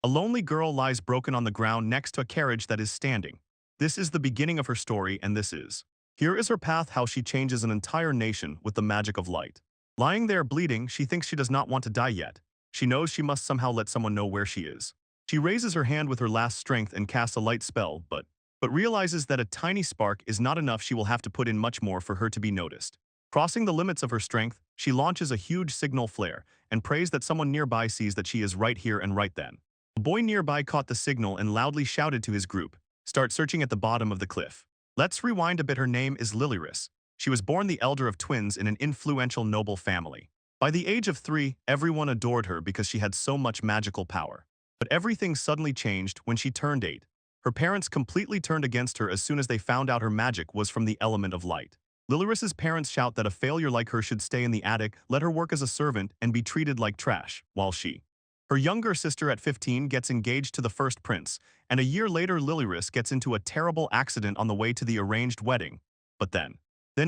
A lonely girl lies broken on the ground next to a carriage that is standing. This is the beginning of her story, and here is her path, how she changes an entire nation with the magic of light. Lying there bleeding, she thinks she does not want to die yet. She knows she must somehow let someone know where she is. She raises her hand with her last strength and casts a light spell, but realizes that a tiny spark is not enough. She will have to put in much more for her to be noticed. Crossing the limits of her strength, she launches a huge signal flare and prays that someone nearby sees that she is right here and right then. A boy nearby caught the signal and loudly shouted to his group, "Start searching at the bottom of the cliff." Let's rewind a bit. Her name is Lilyrus. She was born the elder of twins in an influential noble family. By the age of 3, everyone adored her because she had so much magical power. But everything suddenly changed when she turned 8. Her parents completely turned against her as soon as they found out her magic was from the element of light. Lilyrus's parents shout that a failure like her should stay in the attic, let her work as a servant, and be treated like trash, while her younger sister at 15 gets engaged to the first prince, and a year later Lilyrus gets into a terrible accident on the way to the arranged wedding. But then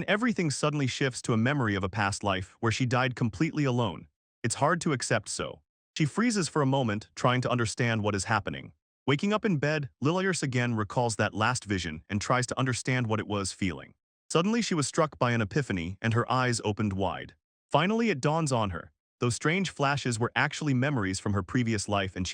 everything suddenly shifts to a memory of a past life where she died completely alone. It's hard to accept, so she freezes for a moment, trying to understand what is happening. Waking up in bed, Lilyrus again recalls that last vision and tries to understand what it was feeling. Suddenly she was struck by an epiphany and her eyes opened wide. Finally it dawns on her. Those strange flashes were actually memories from her previous life, and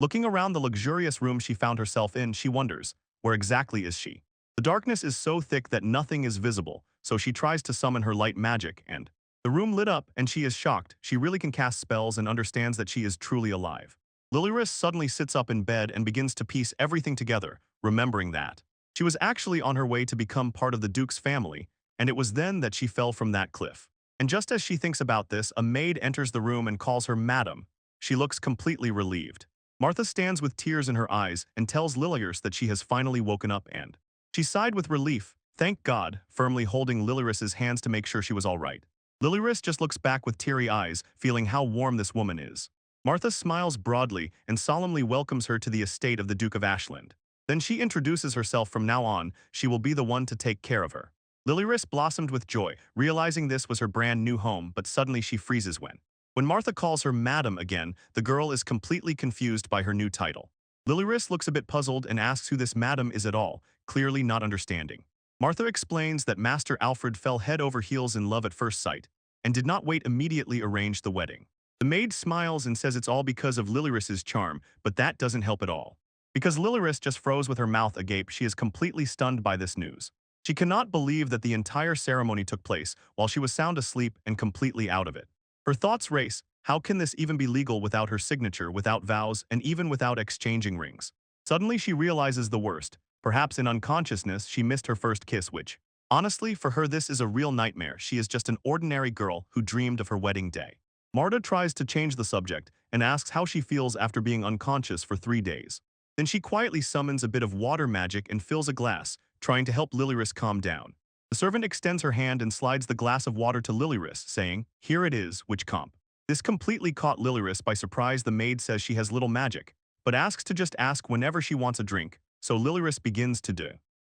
looking around the luxurious room she found herself in, she wonders, where exactly is she? The darkness is so thick that nothing is visible, so she tries to summon her light magic, and the room lit up, and she is shocked. She really can cast spells and understands that she is truly alive. Lilyrus suddenly sits up in bed and begins to piece everything together, remembering that she was actually on her way to become part of the Duke's family, and it was then that she fell from that cliff. And just as she thinks about this, a maid enters the room and calls her Madam. She looks completely relieved. Martha stands with tears in her eyes and tells Lilyrus that she has finally woken up, and she sighed with relief, thank God, firmly holding Lilyrus's hands to make sure she was all right. Lilyrus just looks back with teary eyes, feeling how warm this woman is. Martha smiles broadly and solemnly welcomes her to the estate of the Duke of Ashland. Then she introduces herself. From now on, she will be the one to take care of her. Lilyrus blossomed with joy, realizing this was her brand new home, but suddenly she freezes when Martha calls her Madam again. The girl is completely confused by her new title. Lilyrus looks a bit puzzled and asks who this Madam is at all, clearly not understanding. Martha explains that Master Alfred fell head over heels in love at first sight and did not wait immediately arrange the wedding. The maid smiles and says it's all because of Lilyrus's charm, but that doesn't help at all. Because Lilyrus just froze with her mouth agape, she is completely stunned by this news. She cannot believe that the entire ceremony took place while she was sound asleep and completely out of it. Her thoughts race. How can this even be legal without her signature, without vows, and even without exchanging rings? Suddenly she realizes the worst. Perhaps in unconsciousness she missed her first kiss, which, honestly, for her this is a real nightmare. She is just an ordinary girl who dreamed of her wedding day. Marta tries to change the subject and asks how she feels after being unconscious for 3 days. Then she quietly summons a bit of water magic and fills a glass, trying to help Lilyrus calm down. The servant extends her hand and slides the glass of water to Lilyrus, saying, "Here it is, which comp." This completely caught Lilyrus by surprise. The maid says she has little magic, but asks to just ask whenever she wants a drink, so Lilyrus begins to do.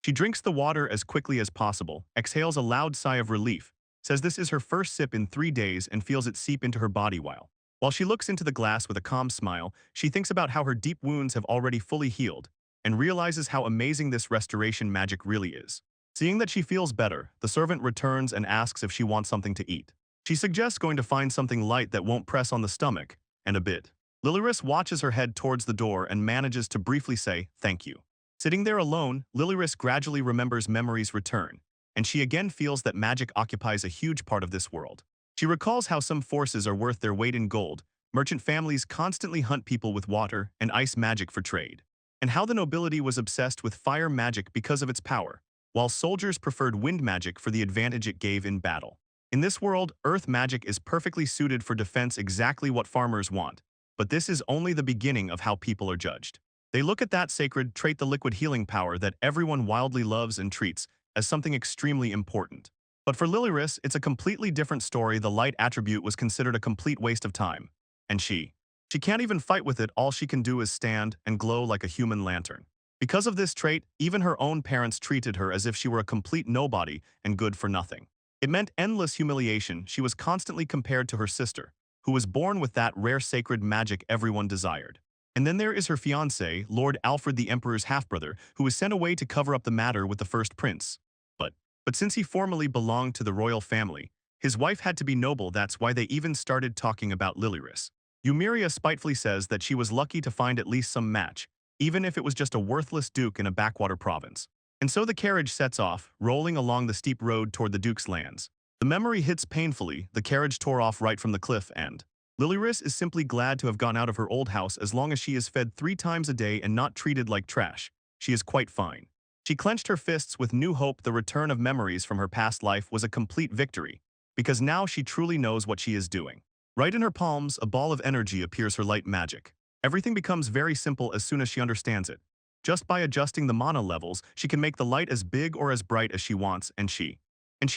She drinks the water as quickly as possible, exhales a loud sigh of relief, says this is her first sip in 3 days and feels it seep into her body while she looks into the glass with a calm smile. She thinks about how her deep wounds have already fully healed and realizes how amazing this restoration magic really is. Seeing that she feels better, the servant returns and asks if she wants something to eat. She suggests going to find something light that won't press on the stomach, and a bit. Lilyrus watches her head towards the door and manages to briefly say, "Thank you." Sitting there alone, Lilyrus gradually remembers memories return, and she again feels that magic occupies a huge part of this world. She recalls how some forces are worth their weight in gold, merchant families constantly hunt people with water and ice magic for trade, and how the nobility was obsessed with fire magic because of its power, while soldiers preferred wind magic for the advantage it gave in battle. In this world, earth magic is perfectly suited for defense, exactly what farmers want, but this is only the beginning of how people are judged. They look at that sacred trait, the liquid healing power that everyone wildly loves and treats as something extremely important. But for Lilyrus, it's a completely different story. The light attribute was considered a complete waste of time, and she can't even fight with it. All she can do is stand and glow like a human lantern. Because of this trait, even her own parents treated her as if she were a complete nobody and good for nothing. It meant endless humiliation. She was constantly compared to her sister, who was born with that rare sacred magic everyone desired. And then there is her fiancé, Lord Alfred the Emperor's half-brother, who was sent away to cover up the matter with the first prince. But, but since he formerly belonged to the royal family, his wife had to be noble. That's why they even started talking about Lilyrus. Eumeria spitefully says that she was lucky to find at least some match, even if it was just a worthless duke in a backwater province. And so the carriage sets off, rolling along the steep road toward the duke's lands. The memory hits painfully. The carriage tore off right from the cliff, and Lilyrus is simply glad to have gone out of her old house. As long as she is fed 3 times a day and not treated like trash, she is quite fine. She clenched her fists with new hope. The return of memories from her past life was a complete victory, because now she truly knows what she is doing. Right in her palms, a ball of energy appears, her light magic. Everything becomes very simple as soon as she understands it. Just by adjusting the mana levels, she can make the light as big or as bright as she wants, and she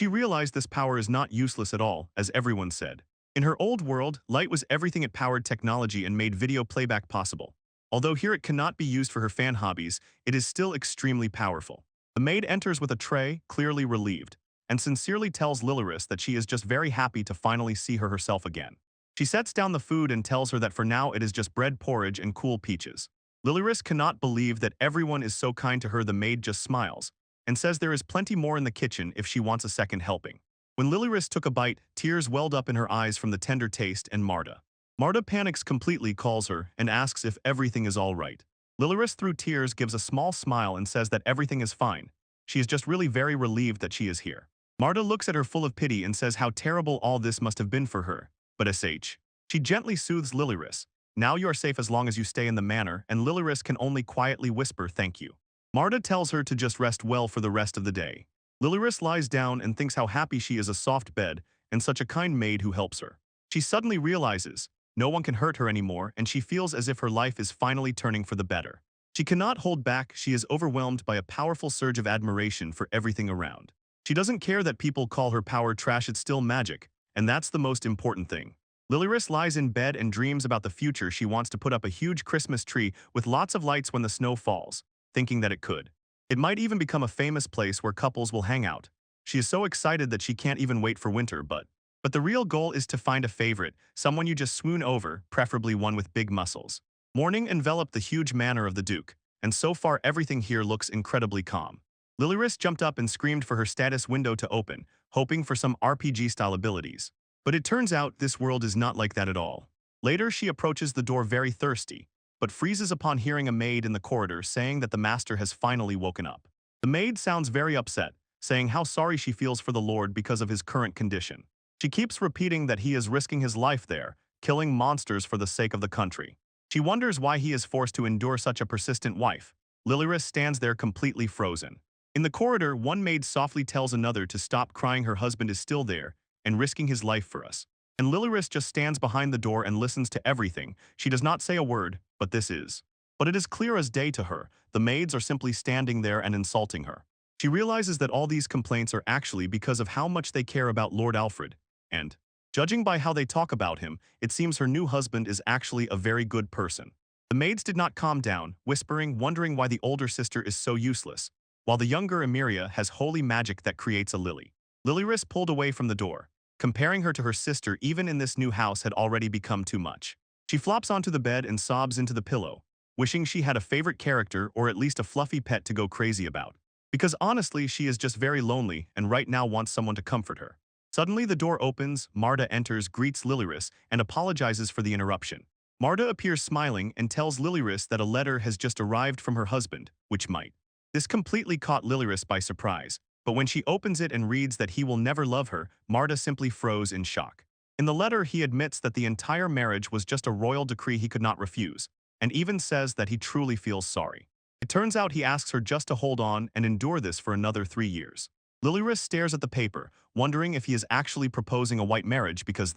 realized this power is not useless at all, as everyone said. In her old world, light was everything. It powered technology and made video playback possible. Although here it cannot be used for her fan hobbies, it is still extremely powerful. The maid enters with a tray, clearly relieved, and sincerely tells Lilyrus that she is just very happy to finally see her herself again. She sets down the food and tells her that for now it is just bread porridge and cool peaches. Lilyrus cannot believe that everyone is so kind to her. The maid just smiles and says there is plenty more in the kitchen if she wants a second helping. When Lilyrus took a bite, tears welled up in her eyes from the tender taste, and Marta panics completely, calls her, and asks if everything is all right. Lilyrus, through tears, gives a small smile and says that everything is fine. She is just really very relieved that she is here. Marta looks at her full of pity and says how terrible all this must have been for her. But she gently soothes Lilyrus. Now you are safe as long as you stay in the manor, and Lilyrus can only quietly whisper thank you. Marta tells her to just rest well for the rest of the day. Lilyrus lies down and thinks how happy she is, a soft bed, and such a kind maid who helps her. She suddenly realizes no one can hurt her anymore, and she feels as if her life is finally turning for the better. She cannot hold back. She is overwhelmed by a powerful surge of admiration for everything around. She doesn't care that people call her power trash. It's still magic, and that's the most important thing. Lilyrus lies in bed and dreams about the future. She wants to put up a huge Christmas tree with lots of lights when the snow falls, thinking that it might even become a famous place where couples will hang out. She is so excited that she can't even wait for winter, but the real goal is to find a favorite, someone you just swoon over, preferably one with big muscles. Morning enveloped the huge manor of the Duke, and so far everything here looks incredibly calm. Lilyrus jumped up and screamed for her status window to open, hoping for some RPG-style abilities. But it turns out this world is not like that at all. Later, she approaches the door very thirsty, but freezes upon hearing a maid in the corridor saying that the master has finally woken up. The maid sounds very upset, saying how sorry she feels for the lord because of his current condition. She keeps repeating that he is risking his life there, killing monsters for the sake of the country. She wonders why he is forced to endure such a persistent wife. Lilyrus stands there completely frozen. In the corridor, one maid softly tells another to stop crying. Her husband is still there and risking his life for us. And Lilyrus just stands behind the door and listens to everything. She does not say a word, but it is clear as day to her. The maids are simply standing there and insulting her. She realizes that all these complaints are actually because of how much they care about Lord Alfred, and, judging by how they talk about him, it seems her new husband is actually a very good person. The maids did not calm down, whispering, wondering why the older sister is so useless, while the younger Emiria has holy magic that creates a lily. Lilyrus pulled away from the door. Comparing her to her sister even in this new house had already become too much. She flops onto the bed and sobs into the pillow, wishing she had a favorite character or at least a fluffy pet to go crazy about. Because honestly, she is just very lonely and right now wants someone to comfort her. Suddenly the door opens, Marta enters, greets Lilyrus, and apologizes for the interruption. Marta appears smiling and tells Lilyrus that a letter has just arrived from her husband, which might. This completely caught Lilyrus by surprise, but when she opens it and reads that he will never love her, Marta simply froze in shock. In the letter, he admits that the entire marriage was just a royal decree he could not refuse, and even says that he truly feels sorry. It turns out he asks her just to hold on and endure this for another 3 years. Lilyrus stares at the paper, wondering if he is actually proposing a white marriage because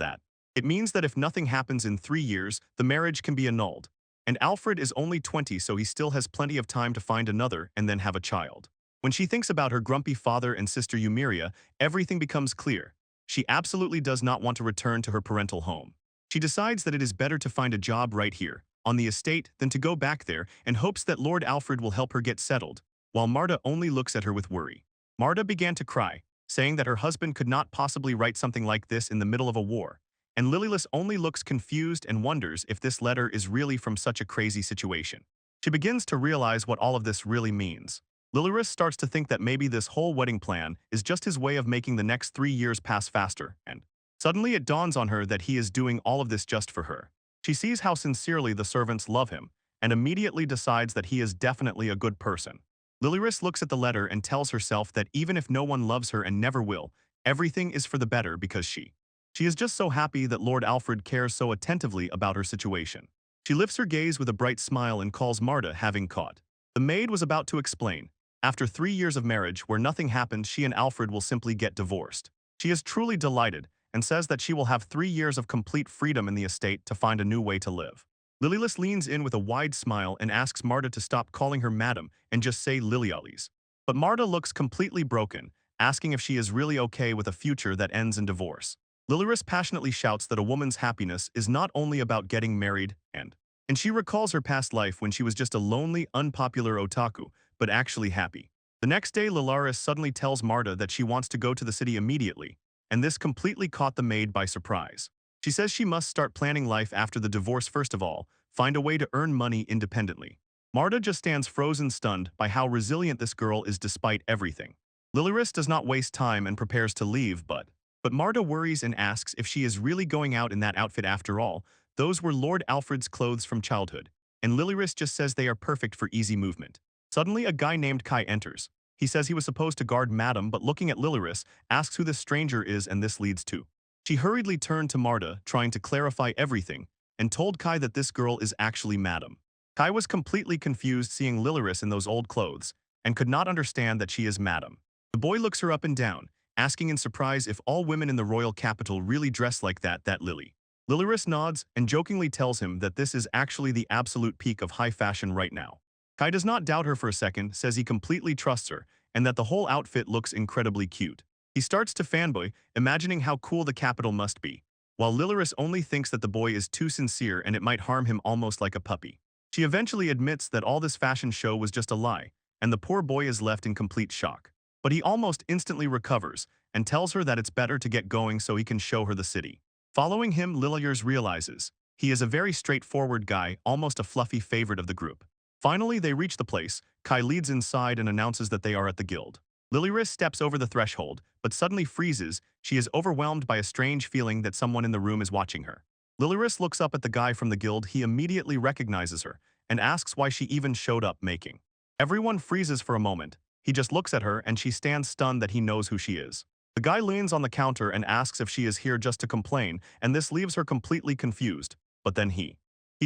it means that if nothing happens in 3 years, the marriage can be annulled. And Alfred is only 20, so he still has plenty of time to find another and then have a child. When she thinks about her grumpy father and sister Eumeria, everything becomes clear. She absolutely does not want to return to her parental home. She decides that it is better to find a job right here, on the estate, than to go back there, and hopes that Lord Alfred will help her get settled, while Marta only looks at her with worry. Marta began to cry, saying that her husband could not possibly write something like this in the middle of a war, and Lilyless only looks confused and wonders if this letter is really from such a crazy situation. She begins to realize what all of this really means. Lilyrus starts to think that maybe this whole wedding plan is just his way of making the next 3 years pass faster, and suddenly it dawns on her that he is doing all of this just for her. She sees how sincerely the servants love him, and immediately decides that he is definitely a good person. Lilyrus looks at the letter and tells herself that even if no one loves her and never will, everything is for the better because she is just so happy that Lord Alfred cares so attentively about her situation. She lifts her gaze with a bright smile and calls Marta, having caught. The maid was about to explain. After 3 years of marriage where nothing happened, she and Alfred will simply get divorced. She is truly delighted and says that she will have 3 years of complete freedom in the estate to find a new way to live. Lilyless leans in with a wide smile and asks Marta to stop calling her madam and just say Lilyalis. But Marta looks completely broken, asking if she is really okay with a future that ends in divorce. Lilyrus passionately shouts that a woman's happiness is not only about getting married and she recalls her past life when she was just a lonely, unpopular otaku, but actually happy. The next day, Lilyrus suddenly tells Marta that she wants to go to the city immediately, and this completely caught the maid by surprise. She says she must start planning life after the divorce first of all, find a way to earn money independently. Marta just stands frozen stunned by how resilient this girl is despite everything. Lilyrus does not waste time and prepares to leave, but Marta worries and asks if she is really going out in that outfit after all. Those were Lord Alfred's clothes from childhood, and Lilyrus just says they are perfect for easy movement. Suddenly, a guy named Kai enters. He says he was supposed to guard Madame, but looking at Lilyrus, asks who this stranger is, and this leads to. She hurriedly turned to Marta, trying to clarify everything, and told Kai that this girl is actually Madame. Kai was completely confused seeing Lilyrus in those old clothes, and could not understand that she is Madame. The boy looks her up and down, asking in surprise if all women in the royal capital really dress like that Lily. Lilyrus nods and jokingly tells him that this is actually the absolute peak of high fashion right now. Kai does not doubt her for a second, says he completely trusts her, and that the whole outfit looks incredibly cute. He starts to fanboy, imagining how cool the capital must be, while Lilyrus only thinks that the boy is too sincere and it might harm him almost like a puppy. She eventually admits that all this fashion show was just a lie, and the poor boy is left in complete shock. But he almost instantly recovers and tells her that it's better to get going so he can show her the city. Following him, Lilyrus realizes he is a very straightforward guy, almost a fluffy favorite of the group. Finally, they reach the place. Kai leads inside and announces that they are at the guild. Lilyrus steps over the threshold, but suddenly freezes. She is overwhelmed by a strange feeling that someone in the room is watching her. Lilyrus looks up at the guy from the guild. He immediately recognizes her and asks why she even showed up making. Everyone freezes for a moment. He just looks at her and she stands stunned that he knows who she is. The guy leans on the counter and asks if she is here just to complain, and this leaves her completely confused. But then he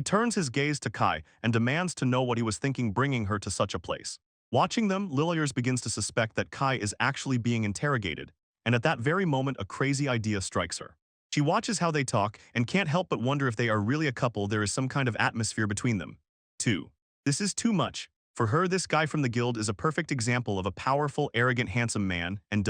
turns his gaze to Kai and demands to know what he was thinking bringing her to such a place. Watching them, Lilyrus begins to suspect that Kai is actually being interrogated, and at that very moment a crazy idea strikes her. She watches how they talk and can't help but wonder if they are really a couple. There is some kind of atmosphere between them. 2. This is too much. For her, this guy from the guild is a perfect example of a powerful, arrogant, handsome man, and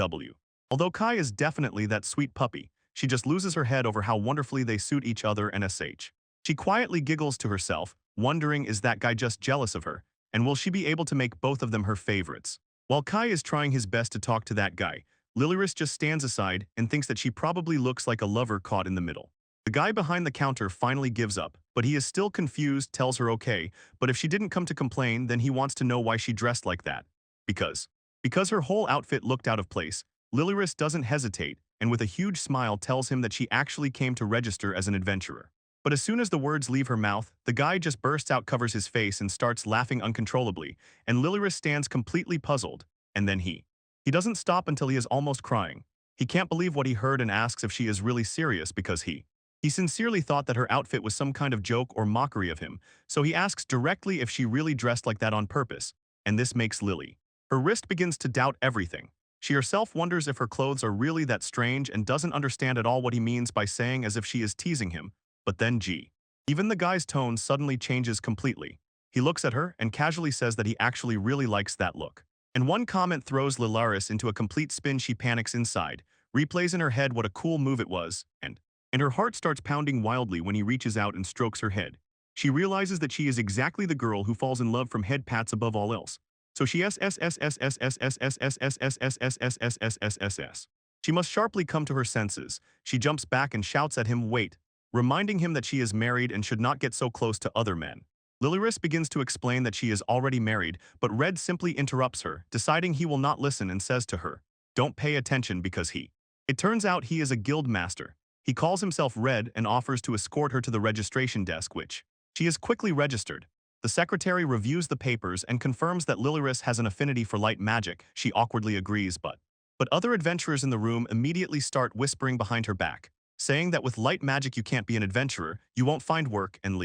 although Kai is definitely that sweet puppy, she just loses her head over how wonderfully they suit each other and sh. She quietly giggles to herself, wondering is that guy just jealous of her, and will she be able to make both of them her favorites? While Kai is trying his best to talk to that guy, Lilyrus just stands aside and thinks that she probably looks like a lover caught in the middle. The guy behind the counter finally gives up, but he is still confused, tells her okay, but if she didn't come to complain, then he wants to know why she dressed like that. Because her whole outfit looked out of place. Lilyrus doesn't hesitate, and with a huge smile tells him that she actually came to register as an adventurer. But as soon as the words leave her mouth, the guy just bursts out, covers his face, and starts laughing uncontrollably, and Lilyrus stands completely puzzled, and then he doesn't stop until he is almost crying. He can't believe what he heard and asks if she is really serious because he sincerely thought that her outfit was some kind of joke or mockery of him, so he asks directly if she really dressed like that on purpose, and this makes her wrist begins to doubt everything. She herself wonders if her clothes are really that strange and doesn't understand at all what he means by saying as if she is teasing him. But then even the guy's tone suddenly changes completely. He looks at her and casually says that he actually really likes that look. And one comment throws Lilyrus into a complete spin. She panics inside, replays in her head what a cool move it was, and her heart starts pounding wildly when he reaches out and strokes her head. She realizes that she is exactly the girl who falls in love from head pats above all else. So she She must sharply come to her senses. She jumps back and shouts at him, "Wait," reminding him that she is married and should not get so close to other men. Lilyrus begins to explain that she is already married, but Red simply interrupts her, deciding he will not listen and says to her, "Don't pay attention because he." It turns out he is a guild master. He calls himself Red and offers to escort her to the registration desk, which she is quickly registered. The secretary reviews the papers and confirms that Lilyrus has an affinity for light magic. She awkwardly agrees, but other adventurers in the room immediately start whispering behind her back, saying that with light magic you can't be an adventurer, you won't find work, and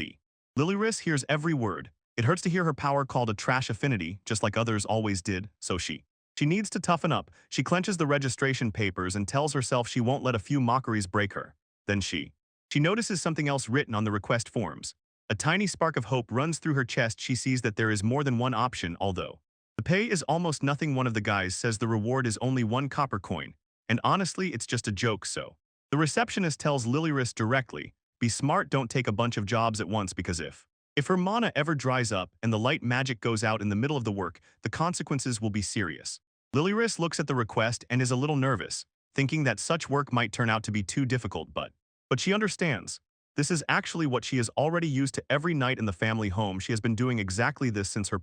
Lilyrus hears every word. It hurts to hear her power called a trash affinity, just like others always did, so she needs to toughen up. She clenches the registration papers and tells herself she won't let a few mockeries break her. Then she notices something else written on the request forms. A tiny spark of hope runs through her chest. She sees that there is more than one option, although the pay is almost nothing. One of the guys says the reward is only 1 copper coin, and honestly, it's just a joke, so the receptionist tells Lilyrus directly, "Be smart, don't take a bunch of jobs at once because if her mana ever dries up and the light magic goes out in the middle of the work, the consequences will be serious." Lilyrus looks at the request and is a little nervous, thinking that such work might turn out to be too difficult, but she understands. This is actually what she is already used to every night in the family home. She has been doing exactly this since her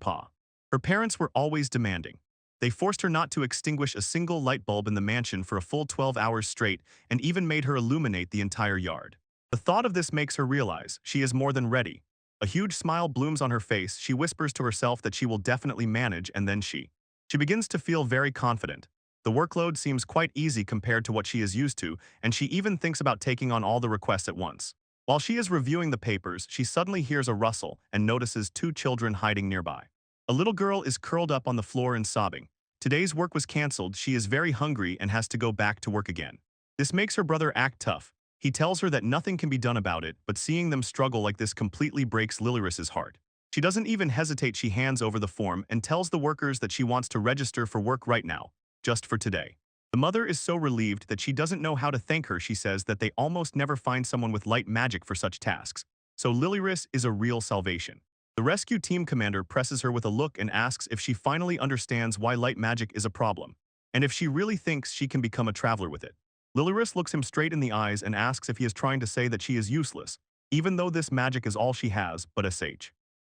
parents were always demanding. They forced her not to extinguish a single light bulb in the mansion for a full 12 hours straight and even made her illuminate the entire yard. The thought of this makes her realize she is more than ready. A huge smile blooms on her face. She whispers to herself that she will definitely manage, and then she begins to feel very confident. The workload seems quite easy compared to what she is used to, and she even thinks about taking on all the requests at once. While she is reviewing the papers, she suddenly hears a rustle and notices 2 children hiding nearby. A little girl is curled up on the floor and sobbing. Today's work was cancelled. She is very hungry and has to go back to work again. This makes her brother act tough. He tells her that nothing can be done about it, but seeing them struggle like this completely breaks Lilyrus's heart. She doesn't even hesitate. She hands over the form and tells the workers that she wants to register for work right now, just for today. The mother is so relieved that she doesn't know how to thank her. She says that they almost never find someone with light magic for such tasks. So Lilyrus is a real salvation. The rescue team commander presses her with a look and asks if she finally understands why light magic is a problem, and if she really thinks she can become a traveler with it. Lilyrus looks him straight in the eyes and asks if he is trying to say that she is useless, even though this magic is all she has, but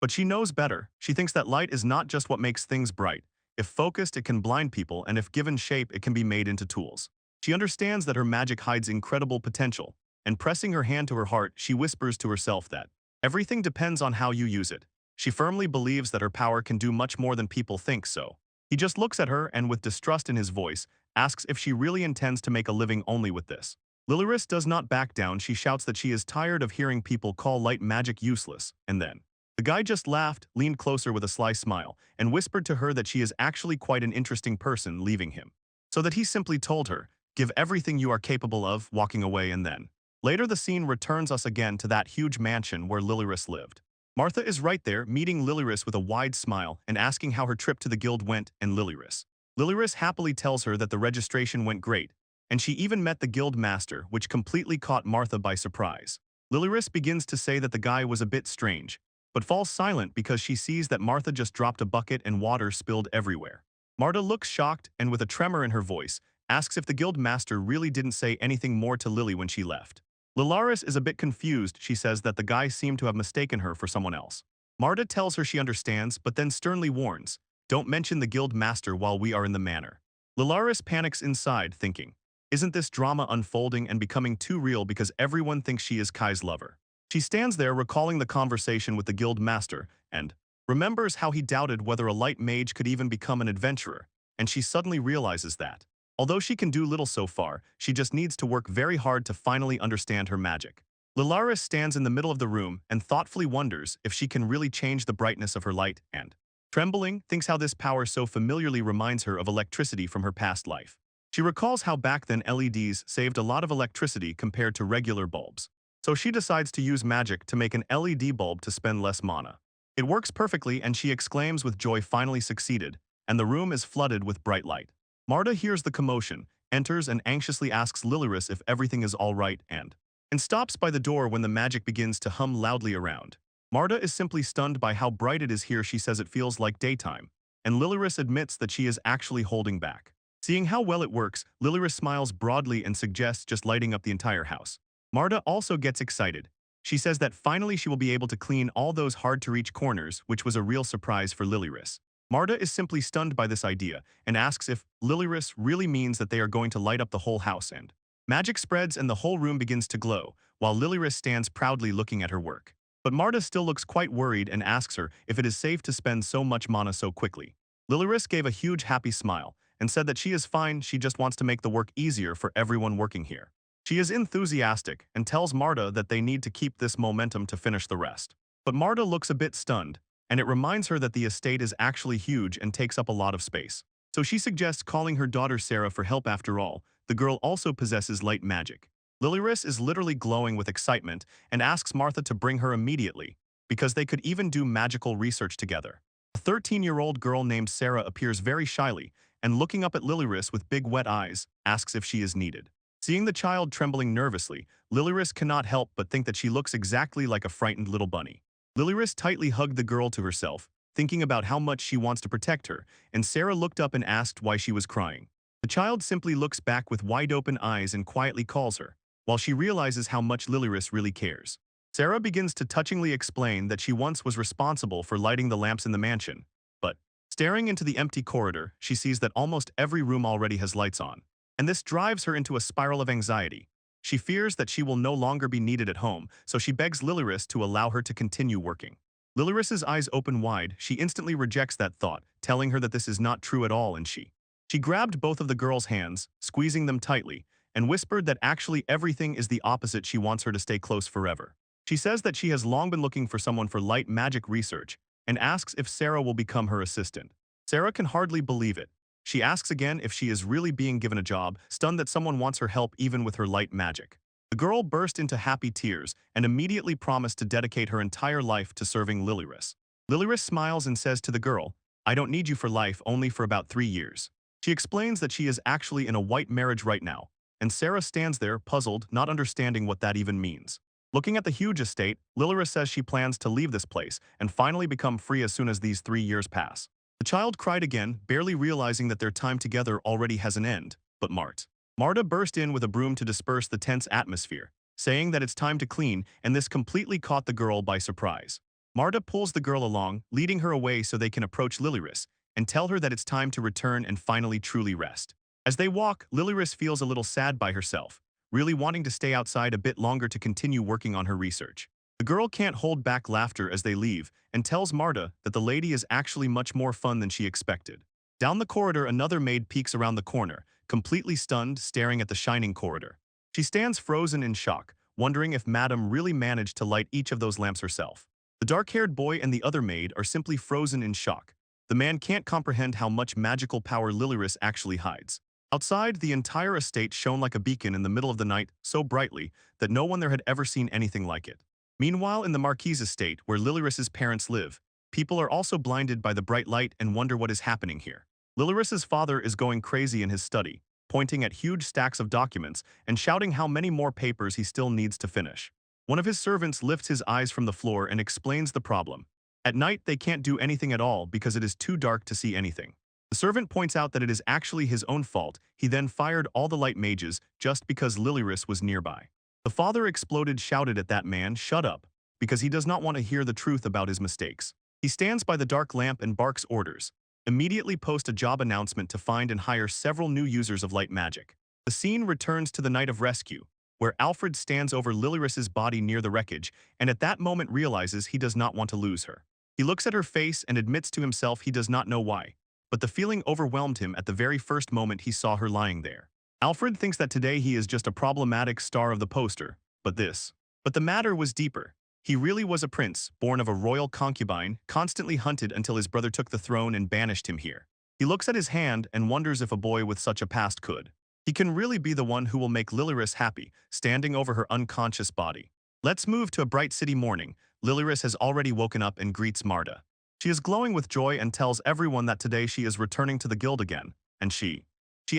But she knows better. She thinks that light is not just what makes things bright. If focused, it can blind people, and if given shape, it can be made into tools. She understands that her magic hides incredible potential, and pressing her hand to her heart, she whispers to herself that everything depends on how you use it. She firmly believes that her power can do much more than people think, so he just looks at her and, with distrust in his voice, asks if she really intends to make a living only with this. Lilyrus does not back down. She shouts that she is tired of hearing people call light magic useless, and then the guy just laughed, leaned closer with a sly smile, and whispered to her that she is actually quite an interesting person, leaving him. So that he simply told her, "Give everything you are capable of," walking away. And then later the scene returns us again to that huge mansion where Lilyrus lived. Martha is right there, meeting Lilyrus with a wide smile and asking how her trip to the guild went, and Lilyrus happily tells her that the registration went great, and she even met the guild master, which completely caught Martha by surprise. Lilyrus begins to say that the guy was a bit strange, but falls silent because she sees that Martha just dropped a bucket and water spilled everywhere. Martha looks shocked and, with a tremor in her voice, asks if the guild master really didn't say anything more to Lily when she left. Lilyrus is a bit confused. She says that the guy seemed to have mistaken her for someone else. Marta tells her she understands, but then sternly warns, "Don't mention the guild master while we are in the manor." Lilyrus panics inside, thinking, isn't this drama unfolding and becoming too real because everyone thinks she is Kai's lover? She stands there recalling the conversation with the guild master and remembers how he doubted whether a light mage could even become an adventurer, and she suddenly realizes that although she can do little so far, she just needs to work very hard to finally understand her magic. Lilyrus stands in the middle of the room and thoughtfully wonders if she can really change the brightness of her light and, trembling, thinks how this power so familiarly reminds her of electricity from her past life. She recalls how back then LEDs saved a lot of electricity compared to regular bulbs. So she decides to use magic to make an LED bulb to spend less mana. It works perfectly, and she exclaims with joy, finally succeeded, and the room is flooded with bright light. Marta hears the commotion, enters and anxiously asks Lilyrus if everything is all right and stops by the door when the magic begins to hum loudly around. Marta is simply stunned by how bright it is here. She says it feels like daytime, and Lilyrus admits that she is actually holding back. Seeing how well it works, Lilyrus smiles broadly and suggests just lighting up the entire house. Marta also gets excited. She says that finally she will be able to clean all those hard-to-reach corners, which was a real surprise for Lilyrus. Marta is simply stunned by this idea and asks if Lilyrus really means that they are going to light up the whole house, and magic spreads and the whole room begins to glow, while Lilyrus stands proudly looking at her work. But Marta still looks quite worried and asks her if it is safe to spend so much mana so quickly. Lilyrus gave a huge happy smile and said that she is fine, she just wants to make the work easier for everyone working here. She is enthusiastic and tells Marta that they need to keep this momentum to finish the rest. But Marta looks a bit stunned, and it reminds her that the estate is actually huge and takes up a lot of space. So she suggests calling her daughter Sarah for help. After all, the girl also possesses light magic. Lilyrus is literally glowing with excitement and asks Martha to bring her immediately, because they could even do magical research together. A 13-year-old girl named Sarah appears very shyly, and looking up at Lilyrus with big wet eyes, asks if she is needed. Seeing the child trembling nervously, Lilyrus cannot help but think that she looks exactly like a frightened little bunny. Lilyrus tightly hugged the girl to herself, thinking about how much she wants to protect her, and Sarah looked up and asked why she was crying. The child simply looks back with wide-open eyes and quietly calls her, while she realizes how much Lilyrus really cares. Sarah begins to touchingly explain that she once was responsible for lighting the lamps in the mansion, but staring into the empty corridor, she sees that almost every room already has lights on, and this drives her into a spiral of anxiety. She fears that she will no longer be needed at home, so she begs Lilyrus to allow her to continue working. Lilyrus's eyes open wide. She instantly rejects that thought, telling her that this is not true at all, and she grabbed both of the girl's hands, squeezing them tightly, and whispered that actually everything is the opposite. She wants her to stay close forever. She says that she has long been looking for someone for light magic research and asks if Sarah will become her assistant. Sarah can hardly believe it. She asks again if she is really being given a job, stunned that someone wants her help even with her light magic. The girl burst into happy tears and immediately promised to dedicate her entire life to serving Lilyrus. Lilyrus smiles and says to the girl, "I don't need you for life, only for about 3 years." She explains that she is actually in a white marriage right now, and Sarah stands there, puzzled, not understanding what that even means. Looking at the huge estate, Lilyrus says she plans to leave this place and finally become free as soon as these 3 years pass. The child cried again, barely realizing that their time together already has an end, but Marta burst in with a broom to disperse the tense atmosphere, saying that it's time to clean, and this completely caught the girl by surprise. Marta pulls the girl along, leading her away so they can approach Lilyrus and tell her that it's time to return and finally truly rest. As they walk, Lilyrus feels a little sad by herself, really wanting to stay outside a bit longer to continue working on her research. The girl can't hold back laughter as they leave and tells Marta that the lady is actually much more fun than she expected. Down the corridor, another maid peeks around the corner, completely stunned, staring at the shining corridor. She stands frozen in shock, wondering if Madame really managed to light each of those lamps herself. The dark-haired boy and the other maid are simply frozen in shock. The man can't comprehend how much magical power Lilyrus actually hides. Outside, the entire estate shone like a beacon in the middle of the night, so brightly that no one there had ever seen anything like it. Meanwhile, in the Marquis' estate, where Lilyrus's parents live, people are also blinded by the bright light and wonder what is happening here. Lilyrus's father is going crazy in his study, pointing at huge stacks of documents and shouting how many more papers he still needs to finish. One of his servants lifts his eyes from the floor and explains the problem. At night, they can't do anything at all because it is too dark to see anything. The servant points out that it is actually his own fault. He then fired all the light mages just because Lilyrus was nearby. The father shouted at that man, "Shut up," because he does not want to hear the truth about his mistakes. He stands by the dark lamp and barks orders. Immediately post a job announcement to find and hire several new users of light magic. The scene returns to the night of rescue, where Alfred stands over Lilyrus's body near the wreckage and at that moment realizes he does not want to lose her. He looks at her face and admits to himself he does not know why, but the feeling overwhelmed him at the very first moment he saw her lying there. Alfred thinks that today he is just a problematic star of the poster, but the matter was deeper. He really was a prince, born of a royal concubine, constantly hunted until his brother took the throne and banished him here. He looks at his hand and wonders if a boy with such a past could. He can really be the one who will make Lilyrus happy, standing over her unconscious body. Let's move to a bright city morning. Lilyrus has already woken up and greets Marta. She is glowing with joy and tells everyone that today she is returning to the guild again, and she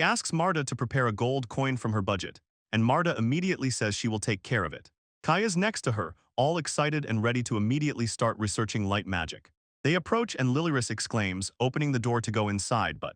asks Marta to prepare a gold coin from her budget, and Marta immediately says she will take care of it. Kai is next to her, all excited and ready to immediately start researching light magic. They approach and Lilyrus exclaims, opening the door to go inside, but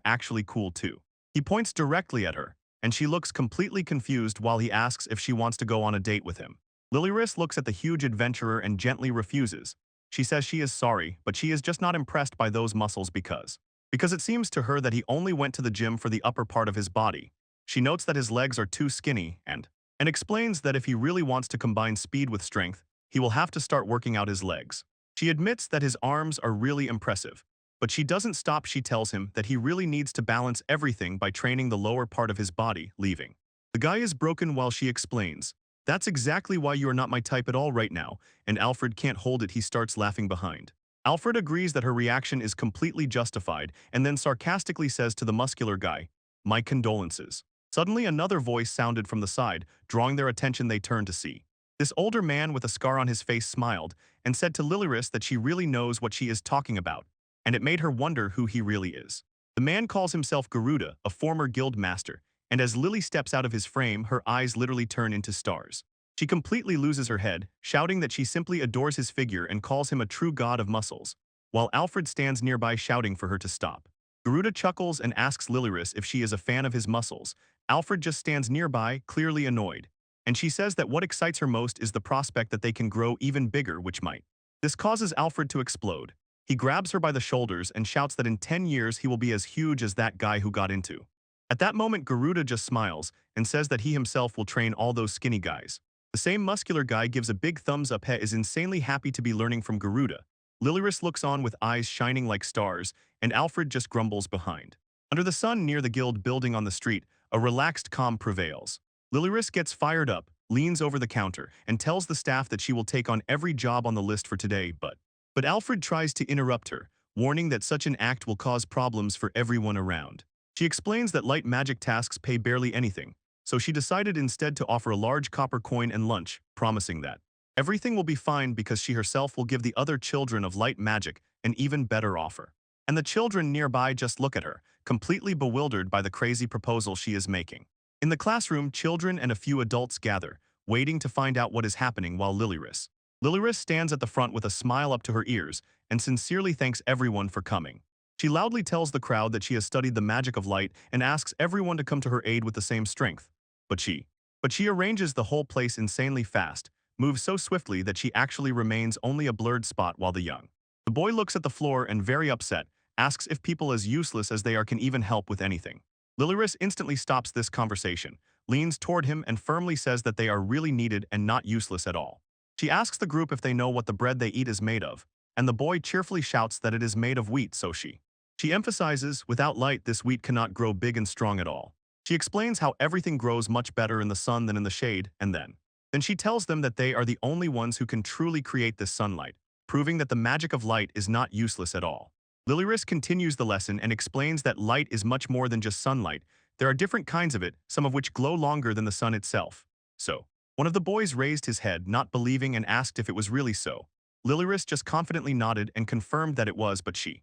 are actually cool too. He points directly at her, and she looks completely confused while he asks if she wants to go on a date with him. Lilyris looks at the huge adventurer and gently refuses. She says she is sorry, but she is just not impressed by those muscles because it seems to her that he only went to the gym for the upper part of his body. She notes that his legs are too skinny and explains that if he really wants to combine speed with strength, he will have to start working out his legs. She admits that his arms are really impressive, but she doesn't stop. She tells him that he really needs to balance everything by training the lower part of his body, leaving. The guy is broken while she explains, "That's exactly why you are not my type at all right now," and Alfred can't hold it. He starts laughing behind. Alfred agrees that her reaction is completely justified and then sarcastically says to the muscular guy, "My condolences." Suddenly another voice sounded from the side, drawing their attention. They turned to see. This older man with a scar on his face smiled and said to Lilyris that she really knows what she is talking about, and it made her wonder who he really is. The man calls himself Garuda, a former guild master, and as Lily steps out of his frame, her eyes literally turn into stars. She completely loses her head, shouting that she simply adores his figure and calls him a true god of muscles, while Alfred stands nearby shouting for her to stop. Garuda chuckles and asks Lilyris if she is a fan of his muscles. Alfred just stands nearby, clearly annoyed, and she says that what excites her most is the prospect that they can grow even bigger, which might. This causes Alfred to explode. He grabs her by the shoulders and shouts that in 10 years he will be as huge as that guy who got into. At that moment, Garuda just smiles and says that he himself will train all those skinny guys. The same muscular guy gives a big thumbs up. He is insanely happy to be learning from Garuda. Lilyris looks on with eyes shining like stars, and Alfred just grumbles behind. Under the sun near the guild building on the street, a relaxed calm prevails. Lilyris gets fired up, leans over the counter, and tells the staff that she will take on every job on the list for today, but Alfred tries to interrupt her, warning that such an act will cause problems for everyone around. She explains that light magic tasks pay barely anything, so she decided instead to offer a large copper coin and lunch, promising that everything will be fine because she herself will give the other children of light magic an even better offer. And the children nearby just look at her, completely bewildered by the crazy proposal she is making. In the classroom, children and a few adults gather, waiting to find out what is happening while Lilyris stands at the front with a smile up to her ears and sincerely thanks everyone for coming. She loudly tells the crowd that she has studied the magic of light and asks everyone to come to her aid with the same strength. But she arranges the whole place insanely fast, moves so swiftly that she actually remains only a blurred spot while the boy looks at the floor and, very upset, asks if people as useless as they are can even help with anything. Lilyris instantly stops this conversation, leans toward him and firmly says that they are really needed and not useless at all. She asks the group if they know what the bread they eat is made of, and the boy cheerfully shouts that it is made of wheat, so she emphasizes, without light this wheat cannot grow big and strong at all. She explains how everything grows much better in the sun than in the shade, and then she tells them that they are the only ones who can truly create this sunlight, proving that the magic of light is not useless at all. Lilyris continues the lesson and explains that light is much more than just sunlight. There are different kinds of it, some of which glow longer than the sun itself. So, one of the boys raised his head, not believing, and asked if it was really so. Lilyris just confidently nodded and confirmed that it was, but she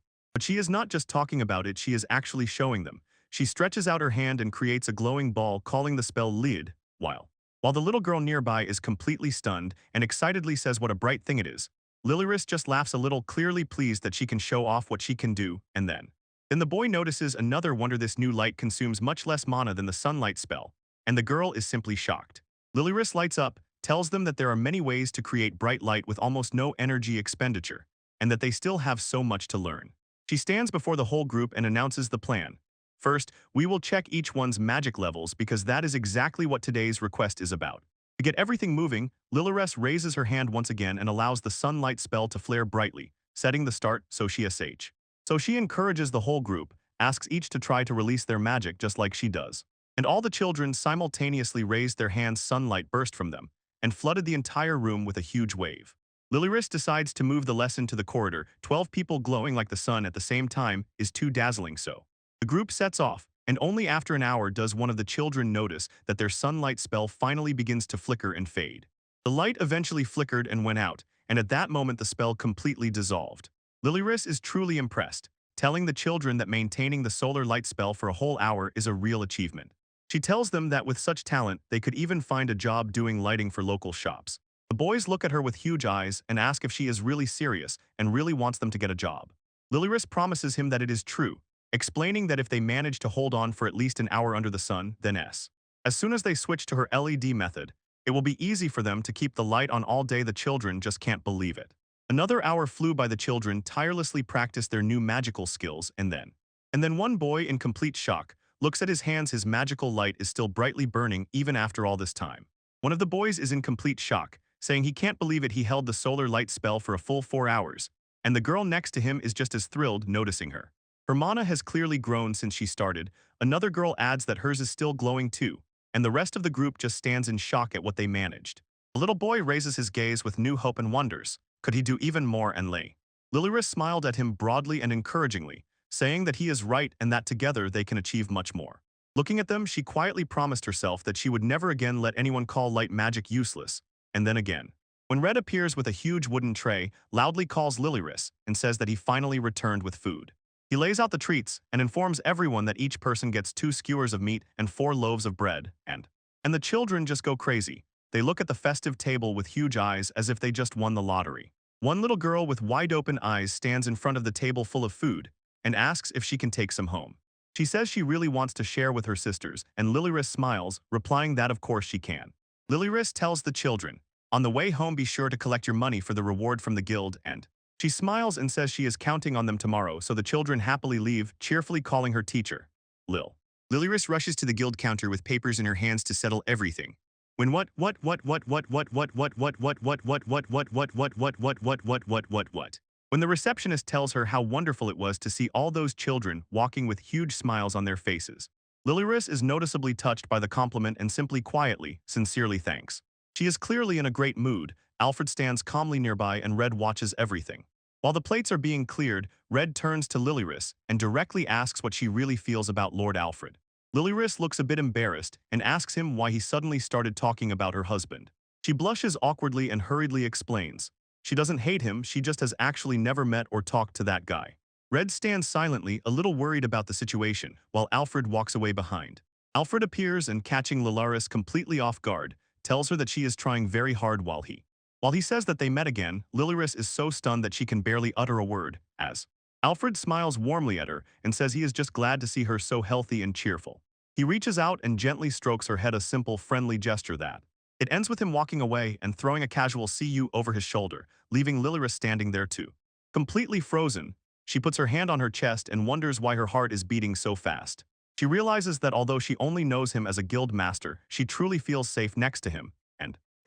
is not just talking about it, she is actually showing them. She stretches out her hand and creates a glowing ball, calling the spell Lid, while the little girl nearby is completely stunned and excitedly says what a bright thing it is. Lilyris just laughs a little, clearly pleased that she can show off what she can do, and then the boy notices another wonder. This new light consumes much less mana than the sunlight spell, and the girl is simply shocked. Lilyris lights up, tells them that there are many ways to create bright light with almost no energy expenditure, and that they still have so much to learn. She stands before the whole group and announces the plan. First, we will check each one's magic levels because that is exactly what today's request is about. To get everything moving, Liliress raises her hand once again and allows the sunlight spell to flare brightly, setting the start SH. So she encourages the whole group, asks each to try to release their magic just like she does. And all the children simultaneously raised their hands. Sunlight burst from them and flooded the entire room with a huge wave. Liliress decides to move the lesson to the corridor. 12 people glowing like the sun at the same time is too dazzling, so the group sets off, and only after an hour does one of the children notice that their sunlight spell finally begins to flicker and fade. The light eventually flickered and went out, and at that moment the spell completely dissolved. Liliress is truly impressed, telling the children that maintaining the solar light spell for a whole hour is a real achievement. She tells them that with such talent, they could even find a job doing lighting for local shops. The boys look at her with huge eyes and ask if she is really serious and really wants them to get a job. Liliress promises him that it is true, explaining that if they manage to hold on for at least an hour under the sun, then as soon as they switch to her LED method, it will be easy for them to keep the light on all day. The children just can't believe it. Another hour flew by. The children tirelessly practiced their new magical skills, and then one boy, in complete shock, looks at his hands. His magical light is still brightly burning even after all this time. One of the boys is in complete shock, saying he can't believe it. He held the solar light spell for a full 4 hours, and the girl next to him is just as thrilled, noticing her. Her mana has clearly grown since she started. Another girl adds that hers is still glowing too, and the rest of the group just stands in shock at what they managed. A little boy raises his gaze with new hope and wonders. Could he do even more? And Liliress smiled at him broadly and encouragingly, saying that he is right and that together they can achieve much more. Looking at them, she quietly promised herself that she would never again let anyone call light magic useless. And then again, when Red appears with a huge wooden tray, loudly calls Liliress and says that he finally returned with food. He lays out the treats and informs everyone that each person gets 2 skewers of meat and 4 loaves of bread, and the children just go crazy. They look at the festive table with huge eyes as if they just won the lottery. One little girl with wide-open eyes stands in front of the table full of food and asks if she can take some home. She says she really wants to share with her sisters, and Liliress smiles, replying that of course she can. Liliress tells the children, on the way home be sure to collect your money for the reward from the guild, and she smiles and says she is counting on them tomorrow, so the children happily leave, cheerfully calling her teacher, Lil. Liliress rushes to the guild counter with papers in her hands to settle everything. When what? When the receptionist tells her how wonderful it was to see all those children walking with huge smiles on their faces, Liliress is noticeably touched by the compliment and simply quietly, sincerely thanks. She is clearly in a great mood. Alfred stands calmly nearby and Red watches everything. While the plates are being cleared, Red turns to Liliress and directly asks what she really feels about Lord Alfred. Liliress looks a bit embarrassed and asks him why he suddenly started talking about her husband. She blushes awkwardly and hurriedly explains. She doesn't hate him, she just has actually never met or talked to that guy. Red stands silently, a little worried about the situation, while Alfred walks away behind. Alfred appears and, catching Liliress completely off guard, tells her that she is trying very hard while he says that they met again. Liliress is so stunned that she can barely utter a word, as Alfred smiles warmly at her and says he is just glad to see her so healthy and cheerful. He reaches out and gently strokes her head, a simple, friendly gesture that it ends with him walking away and throwing a casual "see you" over his shoulder, leaving Liliress standing there too. Completely frozen, she puts her hand on her chest and wonders why her heart is beating so fast. She realizes that although she only knows him as a guild master, she truly feels safe next to him,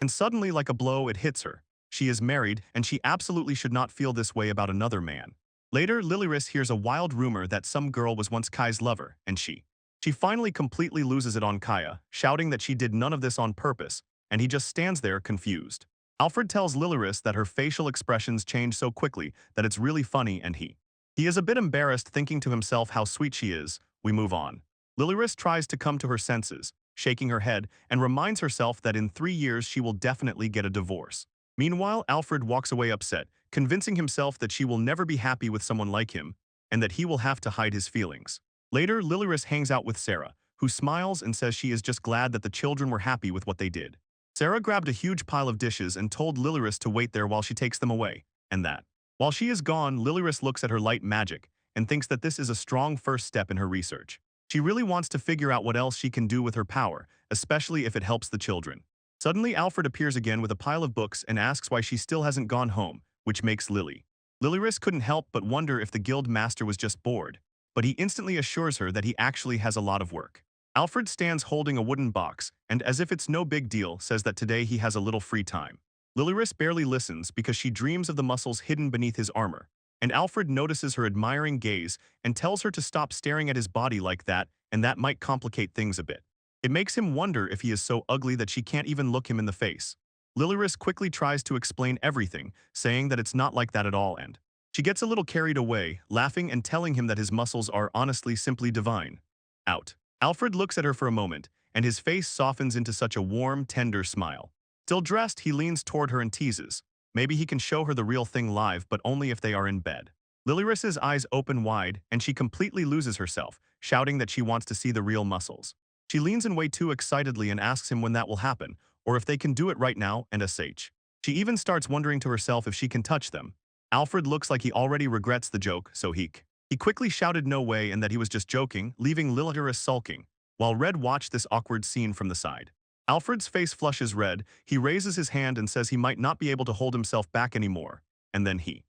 and suddenly, like a blow, it hits her. She is married, and she absolutely should not feel this way about another man. Later, Liliress hears a wild rumor that some girl was once Kai's lover, and she finally completely loses it on Kaya, shouting that she did none of this on purpose, and he just stands there confused. Alfred tells Liliress that her facial expressions change so quickly that it's really funny, and he is a bit embarrassed, thinking to himself how sweet she is. We move on. Liliress tries to come to her senses, shaking her head, and reminds herself that in 3 years she will definitely get a divorce. Meanwhile, Alfred walks away upset, convincing himself that she will never be happy with someone like him, and that he will have to hide his feelings. Later, Liliress hangs out with Sarah, who smiles and says she is just glad that the children were happy with what they did. Sarah grabbed a huge pile of dishes and told Liliress to wait there while she takes them away, and that, while she is gone, Liliress looks at her light magic and thinks that this is a strong first step in her research. She really wants to figure out what else she can do with her power, especially if it helps the children. Suddenly, Alfred appears again with a pile of books and asks why she still hasn't gone home, which makes Liliress couldn't help but wonder if the guild master was just bored. but he instantly assures her that he actually has a lot of work. Alfred stands holding a wooden box and, as if it's no big deal, says that today he has a little free time. Lilyrus barely listens because she dreams of the muscles hidden beneath his armor, and Alfred notices her admiring gaze and tells her to stop staring at his body like that, and that might complicate things a bit. It makes him wonder if he is so ugly that she can't even look him in the face. Lilyrus quickly tries to explain everything, saying that it's not like that at all, and she gets a little carried away, laughing and telling him that his muscles are honestly simply divine. Out. Alfred looks at her for a moment, and his face softens into such a warm, tender smile. Still dressed, he leans toward her and teases. Maybe he can show her the real thing live, but only if they are in bed. Lilyrus's eyes open wide, and she completely loses herself, shouting that she wants to see the real muscles. She leans in way too excitedly and asks him when that will happen, or if they can do it right now, and sh. She even starts wondering to herself if she can touch them. Alfred looks like he already regrets the joke, so he quickly shouted no way and that he was just joking, leaving Lilyrus sulking, while Red watched this awkward scene from the side. Alfred's face flushes red, he raises his hand and says he might not be able to hold himself back anymore, and then he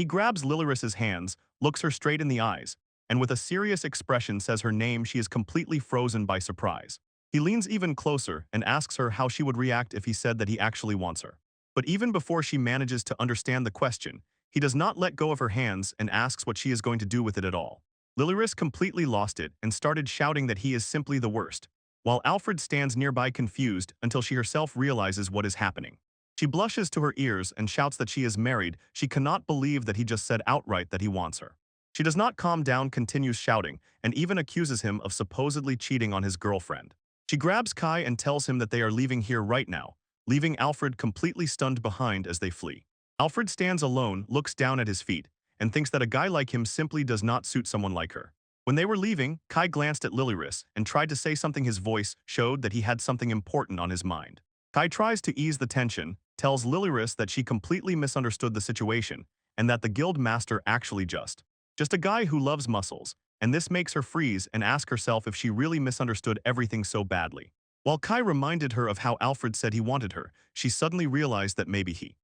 grabs Lilyrus's hands, looks her straight in the eyes, and with a serious expression says her name. She is completely frozen by surprise. He leans even closer and asks her how she would react if he said that he actually wants her. But even before she manages to understand the question, he does not let go of her hands and asks what she is going to do with it at all. Lilyrus completely lost it and started shouting that he is simply the worst, while Alfred stands nearby confused until she herself realizes what is happening. She blushes to her ears and shouts that she is married. She cannot believe that he just said outright that he wants her. She does not calm down, continues shouting, and even accuses him of supposedly cheating on his girlfriend. She grabs Kai and tells him that they are leaving here right now, leaving Alfred completely stunned behind as they flee. Alfred stands alone, looks down at his feet, and thinks that a guy like him simply does not suit someone like her. When they were leaving, Kai glanced at Lilyrus and tried to say something. His voice showed that he had something important on his mind. Kai tries to ease the tension, tells Lilyrus that she completely misunderstood the situation, and that the guild master actually just a guy who loves muscles, and this makes her freeze and ask herself if she really misunderstood everything so badly. While Kai reminded her of how Alfred said he wanted her, she suddenly realized that maybe he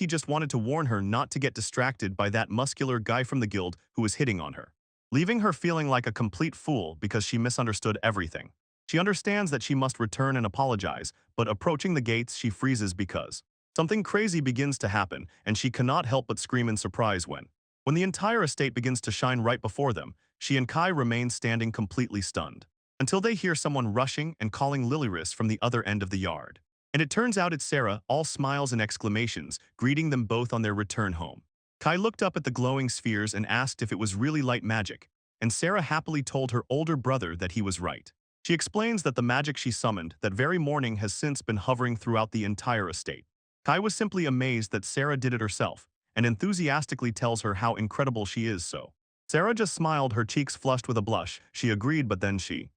just wanted to warn her not to get distracted by that muscular guy from the guild who was hitting on her, leaving her feeling like a complete fool because she misunderstood everything. She understands that she must return and apologize, but approaching the gates she freezes because something crazy begins to happen, and she cannot help but scream in surprise when the entire estate begins to shine right before them. She and Kai remain standing completely stunned, until they hear someone rushing and calling Lilyrus from the other end of the yard. And it turns out it's Sarah, all smiles and exclamations, greeting them both on their return home. Kai looked up at the glowing spheres and asked if it was really light magic, and Sarah happily told her older brother that he was right. She explains that the magic she summoned that very morning has since been hovering throughout the entire estate. Kai was simply amazed that Sarah did it herself, and enthusiastically tells her how incredible she is. So Sarah just smiled, her cheeks flushed with a blush. She agreed, but then she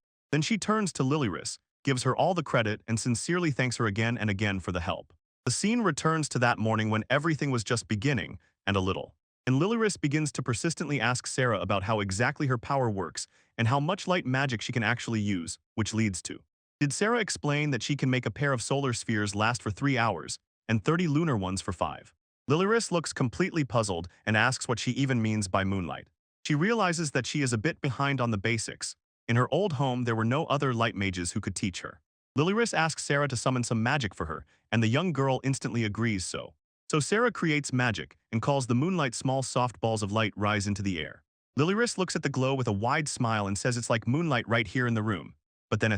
turns to Lilyrus, gives her all the credit, and sincerely thanks her again and again for the help. The scene returns to that morning when everything was just beginning, and Lilyrus begins to persistently ask Sarah about how exactly her power works and how much light magic she can actually use, which leads to. Did Sarah explain that she can make a pair of solar spheres last for 3 hours and 30 lunar ones for 5? Lilyrus looks completely puzzled and asks what she even means by moonlight. She realizes that she is a bit behind on the basics. In her old home, there were no other light mages who could teach her. Lilyrus asks Sarah to summon some magic for her, and the young girl instantly agrees. So Sarah creates magic and calls the moonlight. Small soft balls of light rise into the air. Lilyrus looks at the glow with a wide smile and says it's like moonlight right here in the room. But then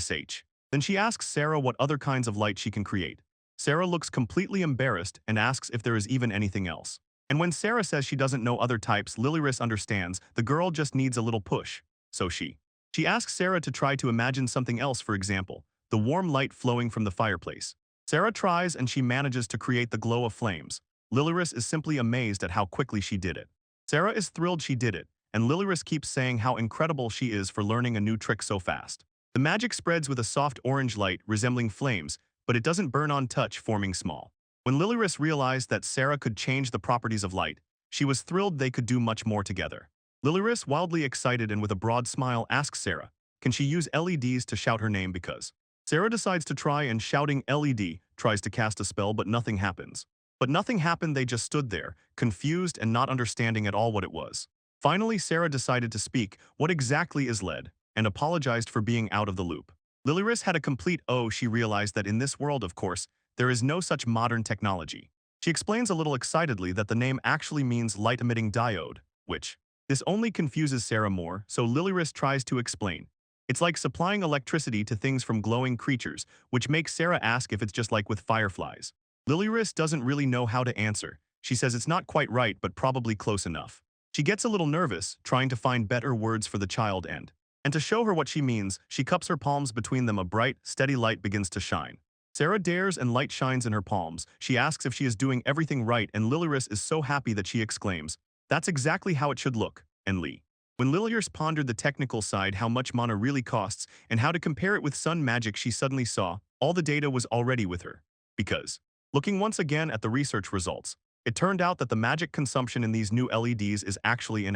Then she asks Sarah what other kinds of light she can create. Sarah looks completely embarrassed and asks if there is even anything else. And when Sarah says she doesn't know other types, Lilyrus understands the girl just needs a little push. So she asks Sarah to try to imagine something else, for example, the warm light flowing from the fireplace. Sarah tries and she manages to create the glow of flames. Lilyrus is simply amazed at how quickly she did it. Sarah is thrilled she did it, and Lilyrus keeps saying how incredible she is for learning a new trick so fast. The magic spreads with a soft orange light resembling flames, but it doesn't burn on touch, forming small. When Lilyrus realized that Sarah could change the properties of light, she was thrilled they could do much more together. Lilyrus, wildly excited and with a broad smile, asks Sarah, can she use LEDs to shout her name because Sarah decides to try and shouting LED, tries to cast a spell but nothing happens. But nothing happened, they just stood there, confused and not understanding at all what it was. Finally, Sarah decided to speak, "What exactly is lead?" and apologized for being out of the loop. Lilyris had a complete "oh," she realized that in this world, of course, there is no such modern technology. She explains a little excitedly that the name actually means light-emitting diode, which this only confuses Sarah more, so Lilyris tries to explain. It's like supplying electricity to things from glowing creatures, which makes Sarah ask if it's just like with fireflies. Lilyris doesn't really know how to answer. She says it's not quite right, but probably close enough. She gets a little nervous, trying to find better words for the child and to show her what she means, she cups her palms between them. A bright, steady light begins to shine. Sarah dares and light shines in her palms. She asks if she is doing everything right, and Lilyris is so happy that she exclaims, "That's exactly how it should look." And Lee. When Lilyris pondered the technical side, how much mana really costs, and how to compare it with sun magic, she suddenly saw all the data was already with her. Because, looking once again at the research results, it turned out that the magic consumption in these new LEDs is actually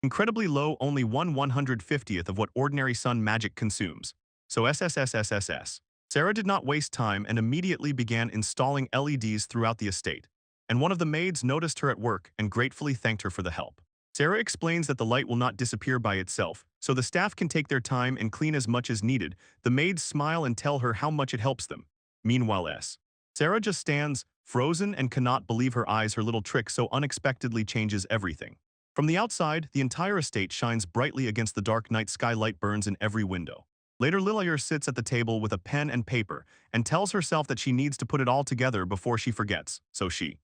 incredibly low, only 1/150th of what ordinary sun magic consumes. So SSSSSS. Sarah did not waste time and immediately began installing LEDs throughout the estate. And one of the maids noticed her at work and gratefully thanked her for the help. Sarah explains that the light will not disappear by itself, so the staff can take their time and clean as much as needed. The maids smile and tell her how much it helps them. Meanwhile, Sarah just stands, frozen, and cannot believe her eyes. Her little trick so unexpectedly changes everything. From the outside, the entire estate shines brightly against the dark night sky. Light burns in every window. Later, Lilyr sits at the table with a pen and paper and tells herself that she needs to put it all together before she forgets. So she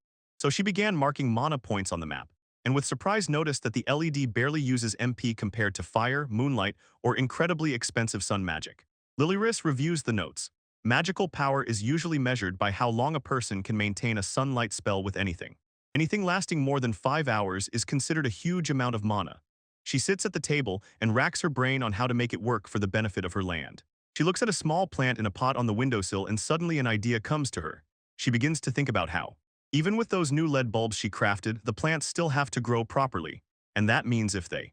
began marking mana points on the map, and with surprise noticed that the LED barely uses MP compared to fire, moonlight, or incredibly expensive sun magic. Lilyris reviews the notes. Magical power is usually measured by how long a person can maintain a sunlight spell with anything. Anything lasting more than 5 hours is considered a huge amount of mana. She sits at the table and racks her brain on how to make it work for the benefit of her land. She looks at a small plant in a pot on the windowsill, and suddenly an idea comes to her. She begins to think about how, even with those new LED bulbs she crafted, the plants still have to grow properly. And that means if they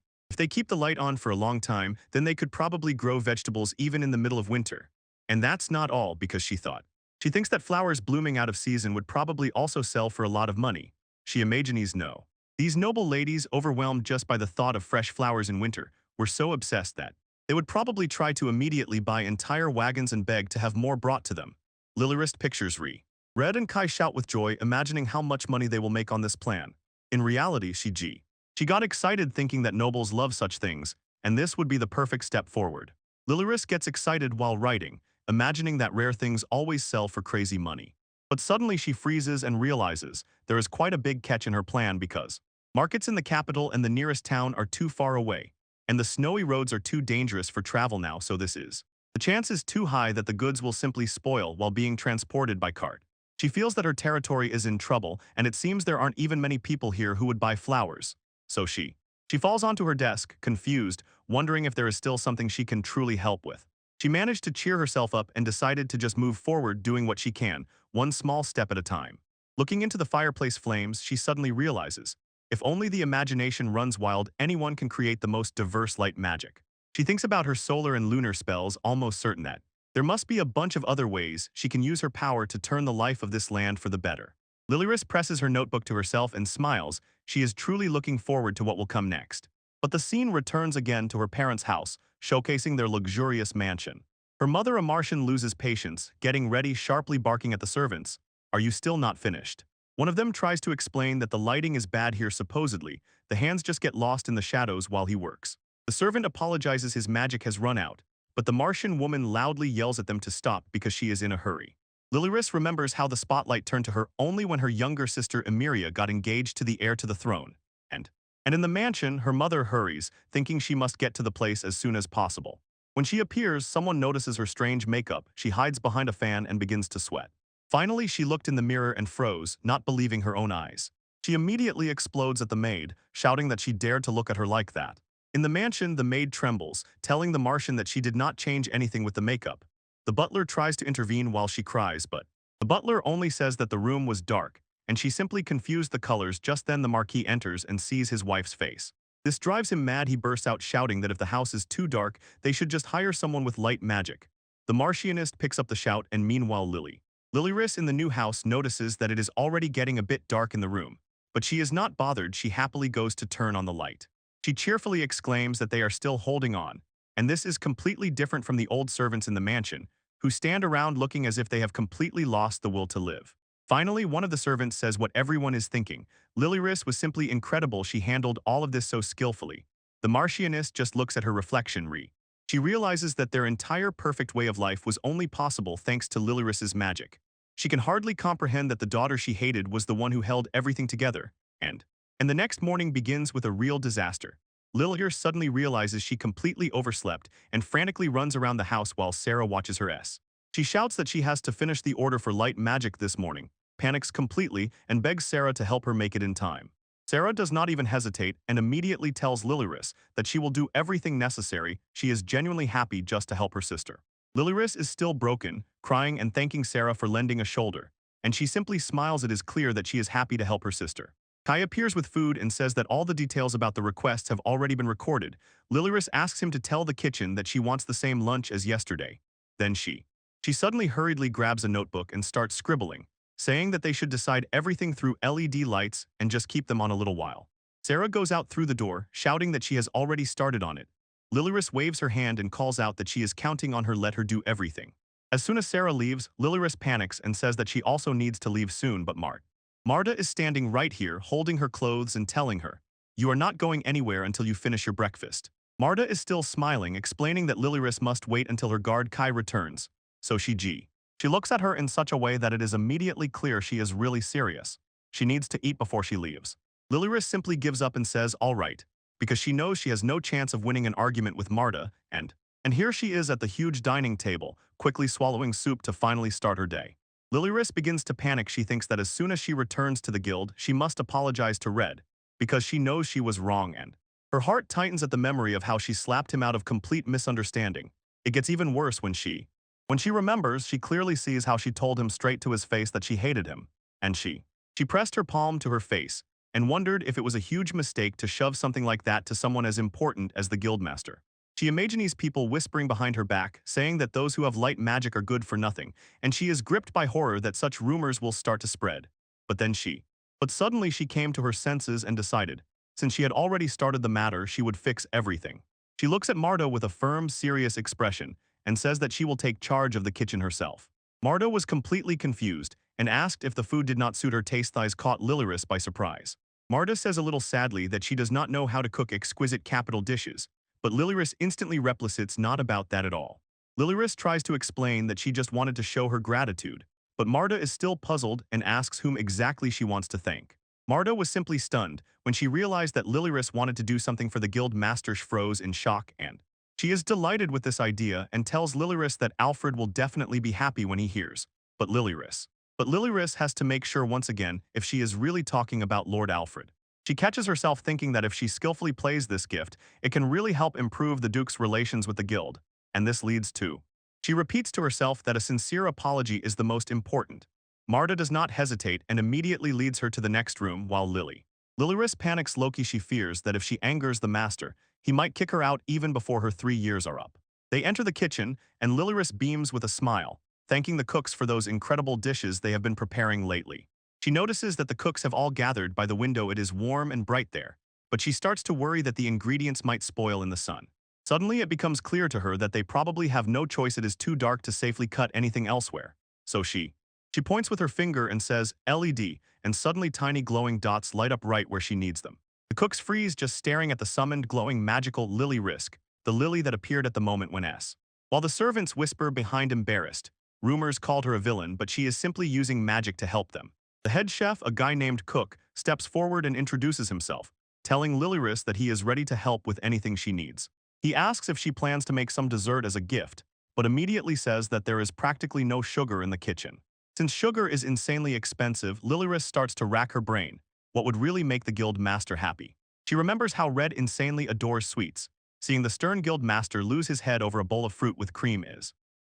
keep the light on for a long time, then they could probably grow vegetables even in the middle of winter. And that's not all, because she thinks that flowers blooming out of season would probably also sell for a lot of money. She imagines no. These noble ladies, overwhelmed just by the thought of fresh flowers in winter, were so obsessed that they would probably try to immediately buy entire wagons and beg to have more brought to them. Lilyrist pictures Red and Kai shout with joy, imagining how much money they will make on this plan. In reality, she got excited thinking that nobles love such things, and this would be the perfect step forward. Lilyrist gets excited while writing, imagining that rare things always sell for crazy money. But suddenly she freezes and realizes there is quite a big catch in her plan, because markets in the capital and the nearest town are too far away, and the snowy roads are too dangerous for travel now, so the chance is too high that the goods will simply spoil while being transported by cart. She feels that her territory is in trouble, and it seems there aren't even many people here who would buy flowers. So she falls onto her desk, confused, wondering if there is still something she can truly help with. She managed to cheer herself up and decided to just move forward, doing what she can, one small step at a time. Looking into the fireplace flames, she suddenly realizes, if only the imagination runs wild, anyone can create the most diverse light magic. She thinks about her solar and lunar spells, almost certain that there must be a bunch of other ways she can use her power to turn the life of this land for the better. Lilyrist presses her notebook to herself and smiles. She is truly looking forward to what will come next. But the scene returns again to her parents' house, showcasing their luxurious mansion. Her mother, a Martian, loses patience, getting ready, sharply barking at the servants. "Are you still not finished?" One of them tries to explain that the lighting is bad here. Supposedly, the hands just get lost in the shadows while he works. The servant apologizes, his magic has run out, but the Martian woman loudly yells at them to stop because she is in a hurry. Lilyrist remembers how the spotlight turned to her only when her younger sister Emiria got engaged to the heir to the throne. And in the mansion, her mother hurries, thinking she must get to the place as soon as possible. When she appears, someone notices her strange makeup. She hides behind a fan and begins to sweat. Finally, she looked in the mirror and froze, not believing her own eyes. She immediately explodes at the maid, shouting that she dared to look at her like that. In the mansion, the maid trembles, telling the Martian that she did not change anything with the makeup. The butler tries to intervene while she cries, but the butler only says that the room was dark, and she simply confused the colors. Just then the Marquis enters and sees his wife's face. This drives him mad. He bursts out shouting that if the house is too dark, they should just hire someone with light magic. The Martianist picks up the shout, and meanwhile Lilyrist in the new house notices that it is already getting a bit dark in the room. But she is not bothered. She happily goes to turn on the light. She cheerfully exclaims that they are still holding on, and this is completely different from the old servants in the mansion, who stand around looking as if they have completely lost the will to live. Finally, one of the servants says what everyone is thinking. Lilyrys was simply incredible. She handled all of this so skillfully. The Martianist just looks at her reflection. She realizes that their entire perfect way of life was only possible thanks to Lilyrys's magic. She can hardly comprehend that the daughter she hated was the one who held everything together, and the next morning begins with a real disaster. Lilyrys suddenly realizes she completely overslept and frantically runs around the house while Sarah watches her. She shouts that she has to finish the order for light magic this morning, panics completely, and begs Sarah to help her make it in time. Sarah does not even hesitate and immediately tells Lilyrys that she will do everything necessary. She is genuinely happy just to help her sister. Lilyrys is still broken, crying and thanking Sarah for lending a shoulder, and she simply smiles. It is clear that she is happy to help her sister. Kai appears with food and says that all the details about the requests have already been recorded. Lilyrys asks him to tell the kitchen that she wants the same lunch as yesterday. Then she suddenly hurriedly grabs a notebook and starts scribbling, saying that they should decide everything through LED lights and just keep them on a little while. Sarah goes out through the door, shouting that she has already started on it. Lilyrys waves her hand and calls out that she is counting on her. Let her do everything. As soon as Sarah leaves, Lilyrys panics and says that she also needs to leave soon, but Marta is standing right here, holding her clothes and telling her, "You are not going anywhere until you finish your breakfast." Marta is still smiling, explaining that Lilyrys must wait until her guard Kai returns. So she looks at her in such a way that it is immediately clear she is really serious. She needs to eat before she leaves. Lilyrys simply gives up and says, "All right," because she knows she has no chance of winning an argument with Marta, and here she is at the huge dining table, quickly swallowing soup to finally start her day. Lilyrys begins to panic. She thinks that as soon as she returns to the guild, she must apologize to Red, because she knows she was wrong, and her heart tightens at the memory of how she slapped him out of complete misunderstanding. It gets even worse when she remembers. She clearly sees how she told him straight to his face that she hated him, and she pressed her palm to her face and wondered if it was a huge mistake to shove something like that to someone as important as the guildmaster. She imagines people whispering behind her back, saying that those who have light magic are good for nothing, and she is gripped by horror that such rumors will start to spread. But suddenly she came to her senses and decided, since she had already started the matter, she would fix everything. She looks at Marta with a firm, serious expression and says that she will take charge of the kitchen herself. Marta was completely confused and asked if the food did not suit her taste. Thighs caught Lilyrys by surprise. Marta says a little sadly that she does not know how to cook exquisite capital dishes, but Lilyrys instantly replies it's not about that at all. Lilyrys tries to explain that she just wanted to show her gratitude, but Marta is still puzzled and asks whom exactly she wants to thank. Marta was simply stunned when she realized that Lilyrys wanted to do something for the guild master. She froze in shock, and she is delighted with this idea and tells Lilyrys that Alfred will definitely be happy when he hears. But Lilyrys has to make sure once again if she is really talking about Lord Alfred. She catches herself thinking that if she skillfully plays this gift, it can really help improve the Duke's relations with the guild, and this leads to. She repeats to herself that a sincere apology is the most important. Marta does not hesitate and immediately leads her to the next room while Lilyrys panics. Loki, she fears that if she angers the master, he might kick her out even before her 3 years are up. They enter the kitchen, and Lilyrys beams with a smile, thanking the cooks for those incredible dishes they have been preparing lately. She notices that the cooks have all gathered by the window. It is warm and bright there, but she starts to worry that the ingredients might spoil in the sun. Suddenly, it becomes clear to her that they probably have no choice. It is too dark to safely cut anything elsewhere. So she points with her finger and says, "LED," and suddenly tiny glowing dots light up right where she needs them. The cooks freeze, just staring at the summoned glowing magical Lilyrys, the lily that appeared at the moment when While the servants whisper behind, embarrassed. Rumors called her a villain, but she is simply using magic to help them. The head chef, a guy named Cook, steps forward and introduces himself, telling Lilyrys that he is ready to help with anything she needs. He asks if she plans to make some dessert as a gift, but immediately says that there is practically no sugar in the kitchen. Since sugar is insanely expensive, Lilyrys starts to rack her brain. What would really make the guild master happy? She remembers how Red insanely adores sweets. Seeing the stern guild master lose his head over a bowl of fruit with cream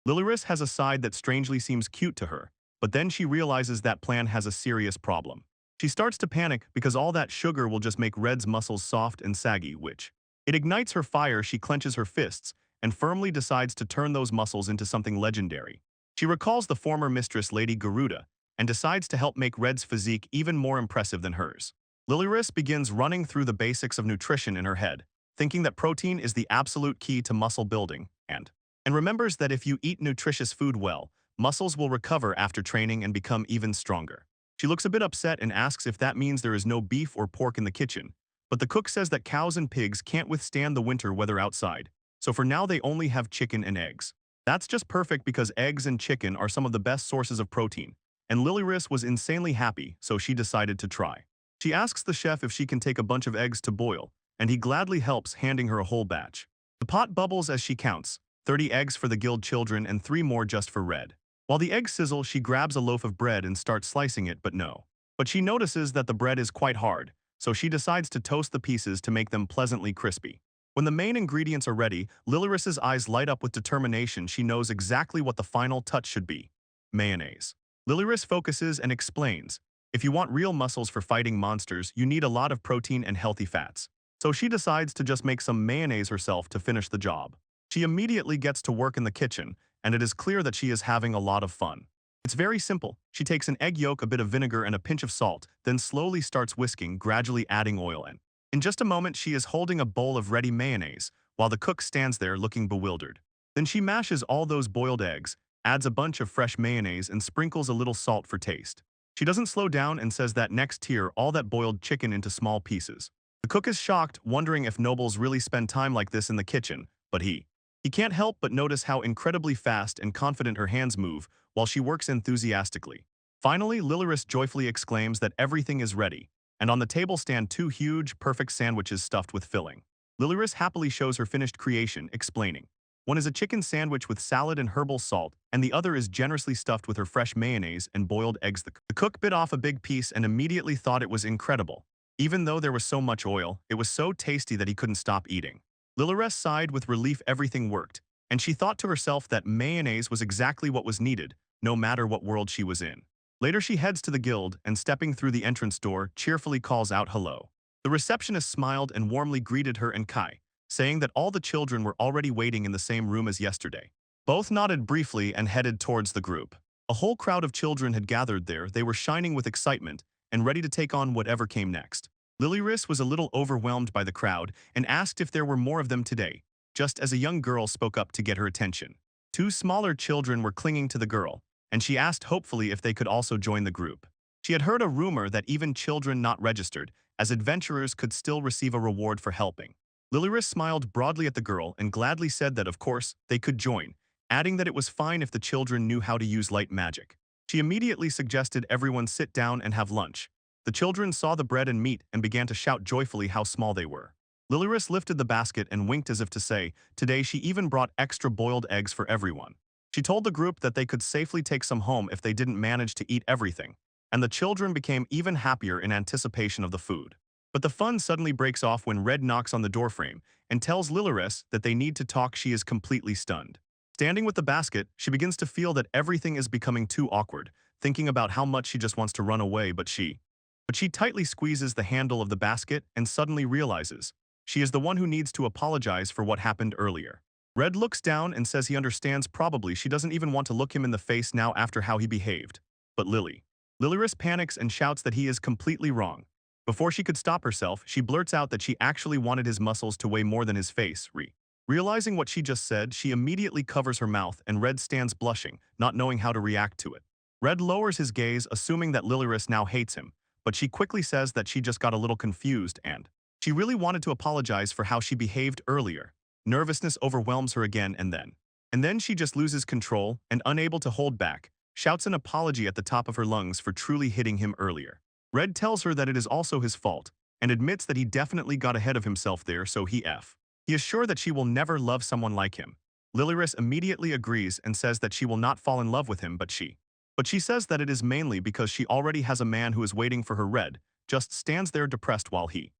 Lilyrys has a side that strangely seems cute to her, but then she realizes that plan has a serious problem. She starts to panic because all that sugar will just make Red's muscles soft and saggy, which it ignites her fire. She clenches her fists and firmly decides to turn those muscles into something legendary. She recalls the former mistress, Lady Garuda, and decides to help make Red's physique even more impressive than hers. Lilyrys begins running through the basics of nutrition in her head, thinking that protein is the absolute key to muscle building, and remembers that if you eat nutritious food well, muscles will recover after training and become even stronger. She looks a bit upset and asks if that means there is no beef or pork in the kitchen, but the cook says that cows and pigs can't withstand the winter weather outside, so for now they only have chicken and eggs. That's just perfect because eggs and chicken are some of the best sources of protein, and Lilyrys was insanely happy, so she decided to try. She asks the chef if she can take a bunch of eggs to boil, and he gladly helps, handing her a whole batch. The pot bubbles as she counts, 30 eggs for the guild children and 3 more just for Red. While the eggs sizzle, she grabs a loaf of bread and starts slicing it, but she notices that the bread is quite hard, so she decides to toast the pieces to make them pleasantly crispy. When the main ingredients are ready, Lilyrys's eyes light up with determination. She knows exactly what the final touch should be. Mayonnaise. Lilyrys focuses and explains, if you want real muscles for fighting monsters, you need a lot of protein and healthy fats. So she decides to just make some mayonnaise herself to finish the job. She immediately gets to work in the kitchen, and it is clear that she is having a lot of fun. It's very simple. She takes an egg yolk, a bit of vinegar, and a pinch of salt, then slowly starts whisking, gradually adding oil in. In just a moment, she is holding a bowl of ready mayonnaise, while the cook stands there looking bewildered. Then she mashes all those boiled eggs, adds a bunch of fresh mayonnaise, and sprinkles a little salt for taste. She doesn't slow down and says that next tear all that boiled chicken into small pieces. The cook is shocked, wondering if nobles really spend time like this in the kitchen, but he can't help but notice how incredibly fast and confident her hands move while she works enthusiastically. Finally, Lilyrys joyfully exclaims that everything is ready, and on the table stand 2 huge, perfect sandwiches stuffed with filling. Lilyrys happily shows her finished creation, explaining, one is a chicken sandwich with salad and herbal salt, and the other is generously stuffed with her fresh mayonnaise and boiled eggs. The cook bit off a big piece and immediately thought it was incredible. Even though there was so much oil, it was so tasty that he couldn't stop eating. Lilyrys sighed with relief. Everything worked, and she thought to herself that mayonnaise was exactly what was needed, no matter what world she was in. Later she heads to the guild and, stepping through the entrance door, cheerfully calls out hello. The receptionist smiled and warmly greeted her and Kai, saying that all the children were already waiting in the same room as yesterday. Both nodded briefly and headed towards the group. A whole crowd of children had gathered there. They were shining with excitement and ready to take on whatever came next. Lilyrys was a little overwhelmed by the crowd and asked if there were more of them today, just as a young girl spoke up to get her attention. 2 smaller children were clinging to the girl, and she asked hopefully if they could also join the group. She had heard a rumor that even children not registered as adventurers could still receive a reward for helping. Lilyrys smiled broadly at the girl and gladly said that of course they could join, adding that it was fine if the children knew how to use light magic. She immediately suggested everyone sit down and have lunch. The children saw the bread and meat and began to shout joyfully how small they were. Lilyrys lifted the basket and winked as if to say, today she even brought extra boiled eggs for everyone. She told the group that they could safely take some home if they didn't manage to eat everything, and the children became even happier in anticipation of the food. But the fun suddenly breaks off when Red knocks on the doorframe and tells Lilyrys that they need to talk. She is completely stunned. Standing with the basket, she begins to feel that everything is becoming too awkward, thinking about how much she just wants to run away, but she tightly squeezes the handle of the basket and suddenly realizes she is the one who needs to apologize for what happened earlier. Red looks down and says he understands. Probably she doesn't even want to look him in the face now after how he behaved. But Lilyrys panics and shouts that he is completely wrong. Before she could stop herself, she blurts out that she actually wanted his muscles to weigh more than his face. Realizing what she just said, she immediately covers her mouth and Red stands blushing, not knowing how to react to it. Red lowers his gaze, assuming that Lilyrys now hates him, but she quickly says that she just got a little confused and she really wanted to apologize for how she behaved earlier. Nervousness overwhelms her again, and then she just loses control and, unable to hold back, shouts an apology at the top of her lungs for truly hitting him earlier. Red tells her that it is also his fault and admits that he definitely got ahead of himself there, so he is sure that she will never love someone like him. Lilyrys immediately agrees and says that she will not fall in love with him, but she says that it is mainly because she already has a man who is waiting for her. Red just stands there depressed while he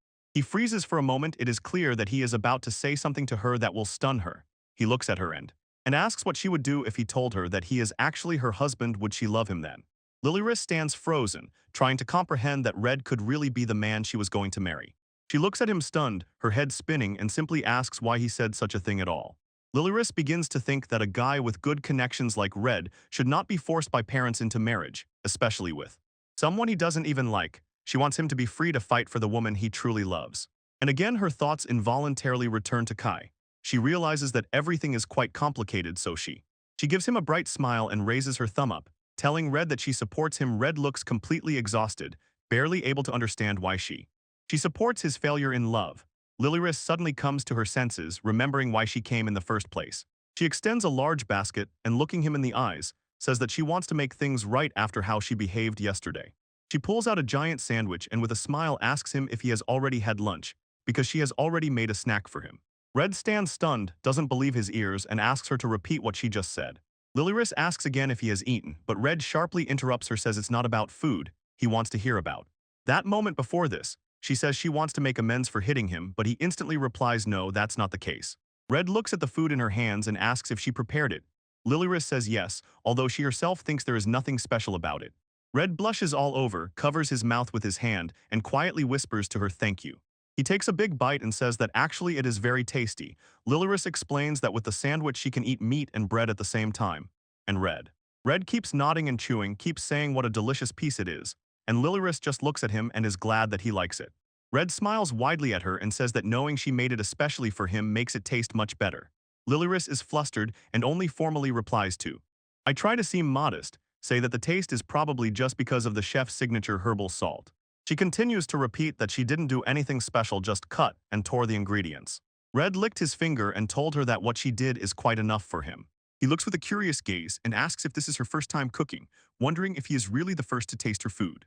freezes for a moment. It is clear that he is about to say something to her that will stun her. He looks at her and asks what she would do if he told her that he is actually her husband. Would she love him then? Lilyrys stands frozen, trying to comprehend that Red could really be the man she was going to marry. She looks at him stunned, her head spinning, and simply asks why he said such a thing at all. Lilyrys begins to think that a guy with good connections like Red should not be forced by parents into marriage, especially with someone he doesn't even like. She wants him to be free to fight for the woman he truly loves. And again her thoughts involuntarily return to Kai. She realizes that everything is quite complicated, so she gives him a bright smile and raises her thumb up, telling Red that she supports him. Red looks completely exhausted, barely able to understand why she supports his failure in love. Lilyrus suddenly comes to her senses, remembering why she came in the first place. She extends a large basket and, looking him in the eyes, says that she wants to make things right after how she behaved yesterday. She pulls out a giant sandwich and with a smile asks him if he has already had lunch, because she has already made a snack for him. Red stands stunned, doesn't believe his ears, and asks her to repeat what she just said. Lilyrus asks again if he has eaten, but Red sharply interrupts her, says it's not about food he wants to hear about. That moment before this, she says she wants to make amends for hitting him, but he instantly replies no, that's not the case. Red looks at the food in her hands and asks if she prepared it. Lilyrus says yes, although she herself thinks there is nothing special about it. Red blushes all over, covers his mouth with his hand, and quietly whispers to her thank you. He takes a big bite and says that actually it is very tasty. Lilyrus explains that with the sandwich she can eat meat and bread at the same time. And Red keeps nodding and chewing, keeps saying what a delicious piece it is, and Lilyrus just looks at him and is glad that he likes it. Red smiles widely at her and says that knowing she made it especially for him makes it taste much better. Lilyrus is flustered and only formally replies to, I try to seem modest, say that the taste is probably just because of the chef's signature herbal salt. She continues to repeat that she didn't do anything special, just cut and tore the ingredients. Red licked his finger and told her that what she did is quite enough for him. He looks with a curious gaze and asks if this is her first time cooking, wondering if he is really the first to taste her food.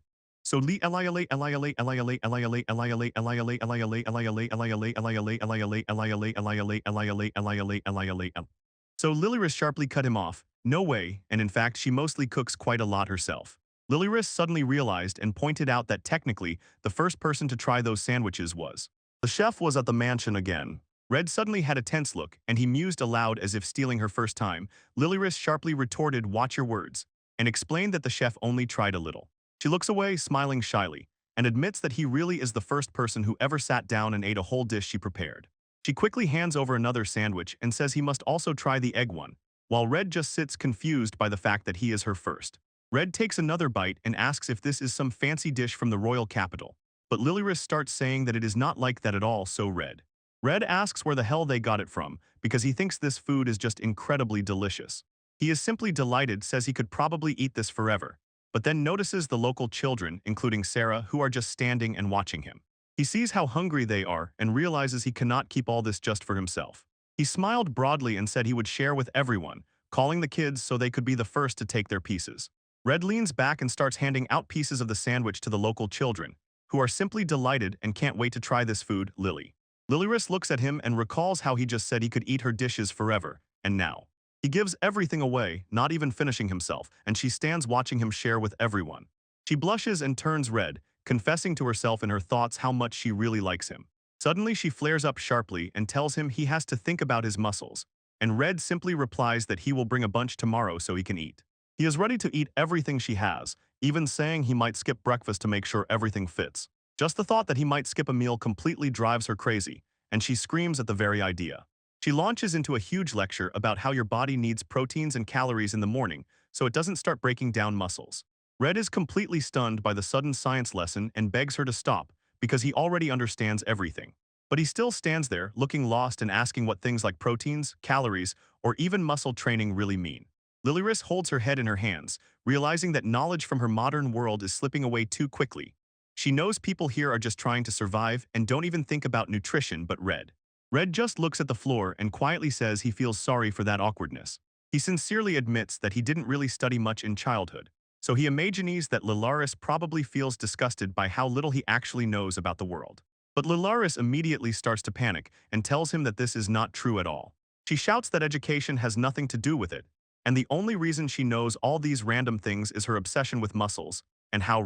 So Lilyrus sharply cut him off. No way, and in fact she mostly cooks quite a lot herself. Lilyrus suddenly realized and pointed out that technically the first person to try those sandwiches was. The chef was at the mansion again. Red suddenly had a tense look, and he mused aloud as if stealing her first time. Lilyrus sharply retorted, watch your words, and explained that the chef only tried a little. She looks away, smiling shyly, and admits that he really is the first person who ever sat down and ate a whole dish she prepared. She quickly hands over another sandwich and says he must also try the egg one, while Red just sits confused by the fact that he is her first. Red takes another bite and asks if this is some fancy dish from the royal capital, but Lilyrus starts saying that it is not like that at all, so Red asks where the hell they got it from, because he thinks this food is just incredibly delicious. He is simply delighted, says he could probably eat this forever, but then notices the local children, including Sarah, who are just standing and watching him. He sees how hungry they are and realizes he cannot keep all this just for himself. He smiled broadly and said he would share with everyone, calling the kids so they could be the first to take their pieces. Red leans back and starts handing out pieces of the sandwich to the local children, who are simply delighted and can't wait to try this food. Lilyrus looks at him and recalls how he just said he could eat her dishes forever, and now he gives everything away, not even finishing himself, and she stands watching him share with everyone. She blushes and turns red, confessing to herself in her thoughts how much she really likes him. Suddenly she flares up sharply and tells him he has to think about his muscles, and Red simply replies that he will bring a bunch tomorrow so he can eat. He is ready to eat everything she has, even saying he might skip breakfast to make sure everything fits. Just the thought that he might skip a meal completely drives her crazy, and she screams at the very idea. She launches into a huge lecture about how your body needs proteins and calories in the morning so it doesn't start breaking down muscles. Red is completely stunned by the sudden science lesson and begs her to stop because he already understands everything. But he still stands there, looking lost and asking what things like proteins, calories, or even muscle training really mean. Lilyrus holds her head in her hands, realizing that knowledge from her modern world is slipping away too quickly. She knows people here are just trying to survive and don't even think about nutrition, but Red just looks at the floor and quietly says he feels sorry for that awkwardness. He sincerely admits that he didn't really study much in childhood, so he imagines that Lilyrus probably feels disgusted by how little he actually knows about the world. But Lilyrus immediately starts to panic and tells him that this is not true at all. She shouts that education has nothing to do with it, and the only reason she knows all these random things is her obsession with muscles and how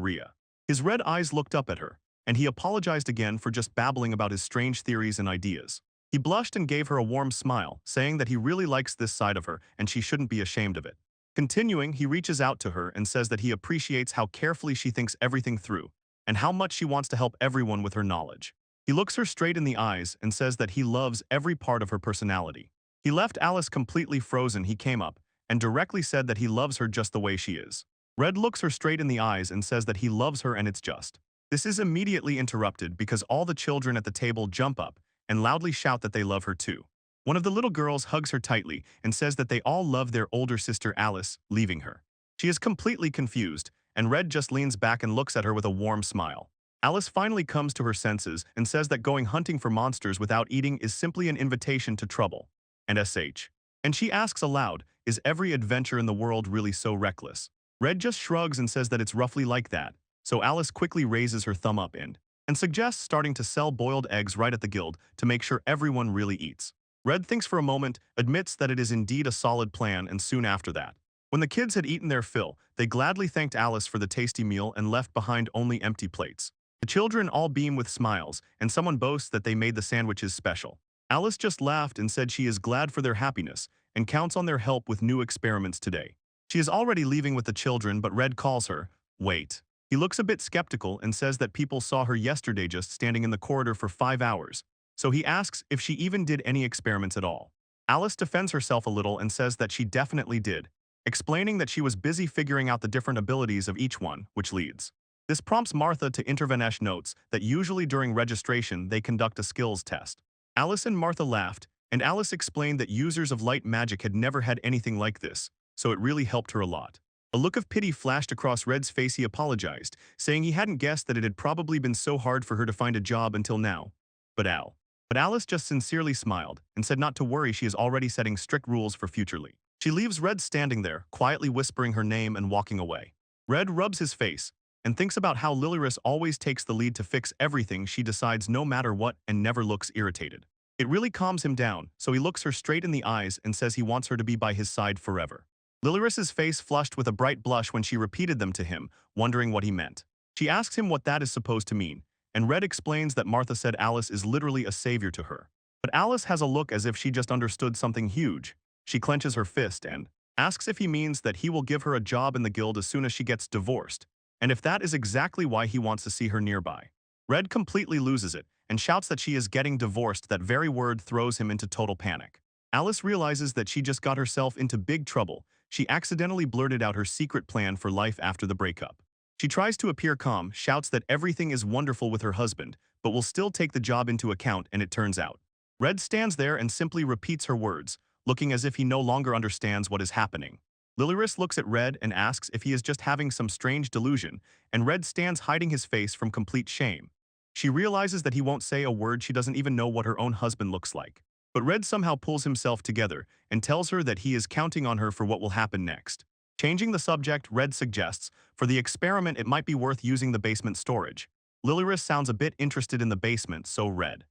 His red eyes looked up at her, and he apologized again for just babbling about his strange theories and ideas. He blushed and gave her a warm smile, saying that he really likes this side of her and she shouldn't be ashamed of it. Continuing, he reaches out to her and says that he appreciates how carefully she thinks everything through and how much she wants to help everyone with her knowledge. He looks her straight in the eyes and says that he loves every part of her personality. He left Alice completely frozen. He came up and directly said that he loves her just the way she is. Red looks her straight in the eyes and says that he loves her and it's just This is immediately interrupted because all the children at the table jump up and loudly shout that they love her too. One of the little girls hugs her tightly and says that they all love their older sister Alice, leaving her. She is completely confused, and Red just leans back and looks at her with a warm smile. Alice finally comes to her senses and says that going hunting for monsters without eating is simply an invitation to trouble. And sh. And she asks aloud, is every adventure in the world really so reckless? Red just shrugs and says that it's roughly like that, so Alice quickly raises her thumb up and suggests starting to sell boiled eggs right at the guild to make sure everyone really eats. Red thinks for a moment, admits that it is indeed a solid plan, and soon after that, when the kids had eaten their fill, they gladly thanked Alice for the tasty meal and left behind only empty plates. The children all beam with smiles, and someone boasts that they made the sandwiches special. Alice just laughed and said she is glad for their happiness and counts on their help with new experiments today. She is already leaving with the children, but Red calls her. Wait. He looks a bit skeptical and says that people saw her yesterday just standing in the corridor for 5 hours, so he asks if she even did any experiments at all. Alice defends herself a little and says that she definitely did, explaining that she was busy figuring out the different abilities of each one, which leads. This prompts Martha to intervene. Notes that usually during registration they conduct a skills test. Alice and Martha laughed, and Alice explained that users of light magic had never had anything like this, so it really helped her a lot. A look of pity flashed across Red's face. He apologized, saying he hadn't guessed that it had probably been so hard for her to find a job until now. But Alice just sincerely smiled and said not to worry, she is already setting strict rules for futurely. She leaves Red standing there, quietly whispering her name and walking away. Red rubs his face and thinks about how Lilyrus always takes the lead to fix everything she decides no matter what and never looks irritated. It really calms him down, so he looks her straight in the eyes and says he wants her to be by his side forever. Lilyrus's face flushed with a bright blush when she repeated them to him, wondering what he meant. She asks him what that is supposed to mean, and Red explains that Martha said Alice is literally a savior to her. But Alice has a look as if she just understood something huge. She clenches her fist and asks if he means that he will give her a job in the guild as soon as she gets divorced, and if that is exactly why he wants to see her nearby. Red completely loses it and shouts that she is getting divorced. That very word throws him into total panic. Alice realizes that she just got herself into big trouble. She accidentally blurted out her secret plan for life after the breakup. She tries to appear calm, shouts that everything is wonderful with her husband, but will still take the job into account, and it turns out. Red stands there and simply repeats her words, looking as if he no longer understands what is happening. Lilyrus looks at Red and asks if he is just having some strange delusion, and Red stands hiding his face from complete shame. She realizes that he won't say a word. She doesn't even know what her own husband looks like. But Red somehow pulls himself together and tells her that he is counting on her for what will happen next. Changing the subject, Red suggests, for the experiment it might be worth using the basement storage. Lilyrus sounds a bit interested in the basement, so Red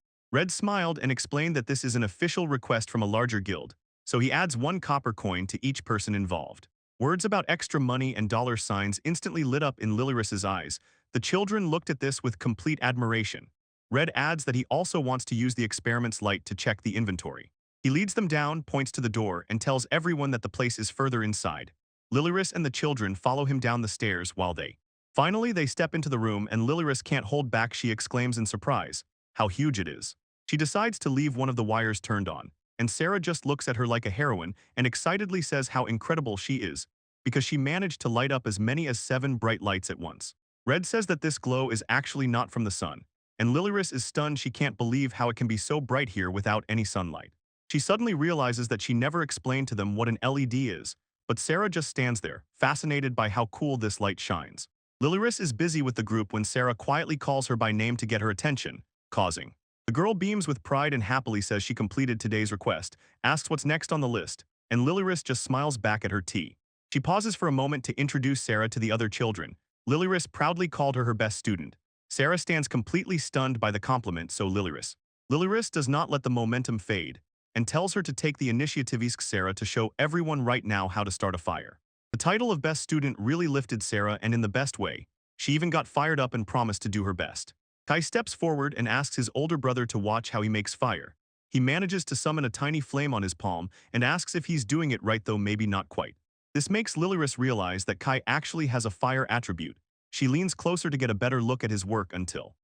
smiled and explained that this is an official request from a larger guild, so he adds 1 copper coin to each person involved. Words about extra money and dollar signs instantly lit up in Lilyrus's eyes. The children looked at this with complete admiration. Red adds that he also wants to use the experiment's light to check the inventory. He leads them down, points to the door, and tells everyone that the place is further inside. Lilyrus and the children follow him down the stairs while Finally, they step into the room and Lilyrus can't hold back. She exclaims in surprise how huge it is. She decides to leave one of the wires turned on, and Sarah just looks at her like a heroine and excitedly says how incredible she is, because she managed to light up as many as 7 bright lights at once. Red says that this glow is actually not from the sun, and Lilyrus is stunned. She can't believe how it can be so bright here without any sunlight. She suddenly realizes that she never explained to them what an LED is, but Sarah just stands there, fascinated by how cool this light shines. Lilyrus is busy with the group when Sarah quietly calls her by name to get her attention, causing. The girl beams with pride and happily says she completed today's request, asks what's next on the list, and Lilyrus just smiles back at her tea. She pauses for a moment to introduce Sarah to the other children. Lilyrus proudly called her best student. Sarah stands completely stunned by the compliment, so Lilyrus does not let the momentum fade and tells her to take the initiative. Asks Sarah to show everyone right now how to start a fire. The title of best student really lifted Sarah, and in the best way. She even got fired up and promised to do her best. Kai steps forward and asks his older brother to watch how he makes fire. He manages to summon a tiny flame on his palm and asks if he's doing it right, though maybe not quite. This makes Lilyrus realize that Kai actually has a fire attribute. She leans closer to get a better look at his work until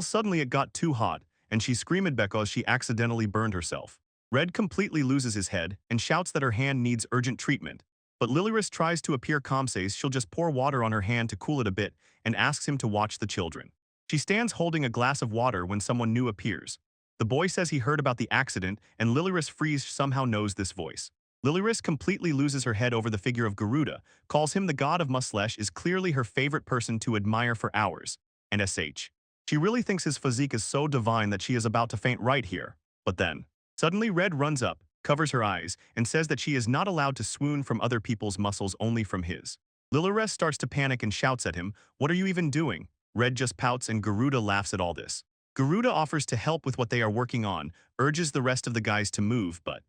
suddenly it got too hot, and she screamed because she accidentally burned herself. Red completely loses his head and shouts that her hand needs urgent treatment. But Lilyrus tries to appear calm, says she'll just pour water on her hand to cool it a bit, and asks him to watch the children. She stands holding a glass of water when someone new appears. The boy says he heard about the accident, and Lilyrus Freeze somehow knows this voice. Lilyrus completely loses her head over the figure of Garuda, calls him the god of Muslesh, is clearly her favorite person to admire for hours, and sh. She really thinks his physique is so divine that she is about to faint right here. But then, suddenly Red runs up, covers her eyes, and says that she is not allowed to swoon from other people's muscles, only from his. Lilyrus starts to panic and shouts at him, "What are you even doing?" Red just pouts and Garuda laughs at all this. Garuda offers to help with what they are working on, urges the rest of the guys to move, but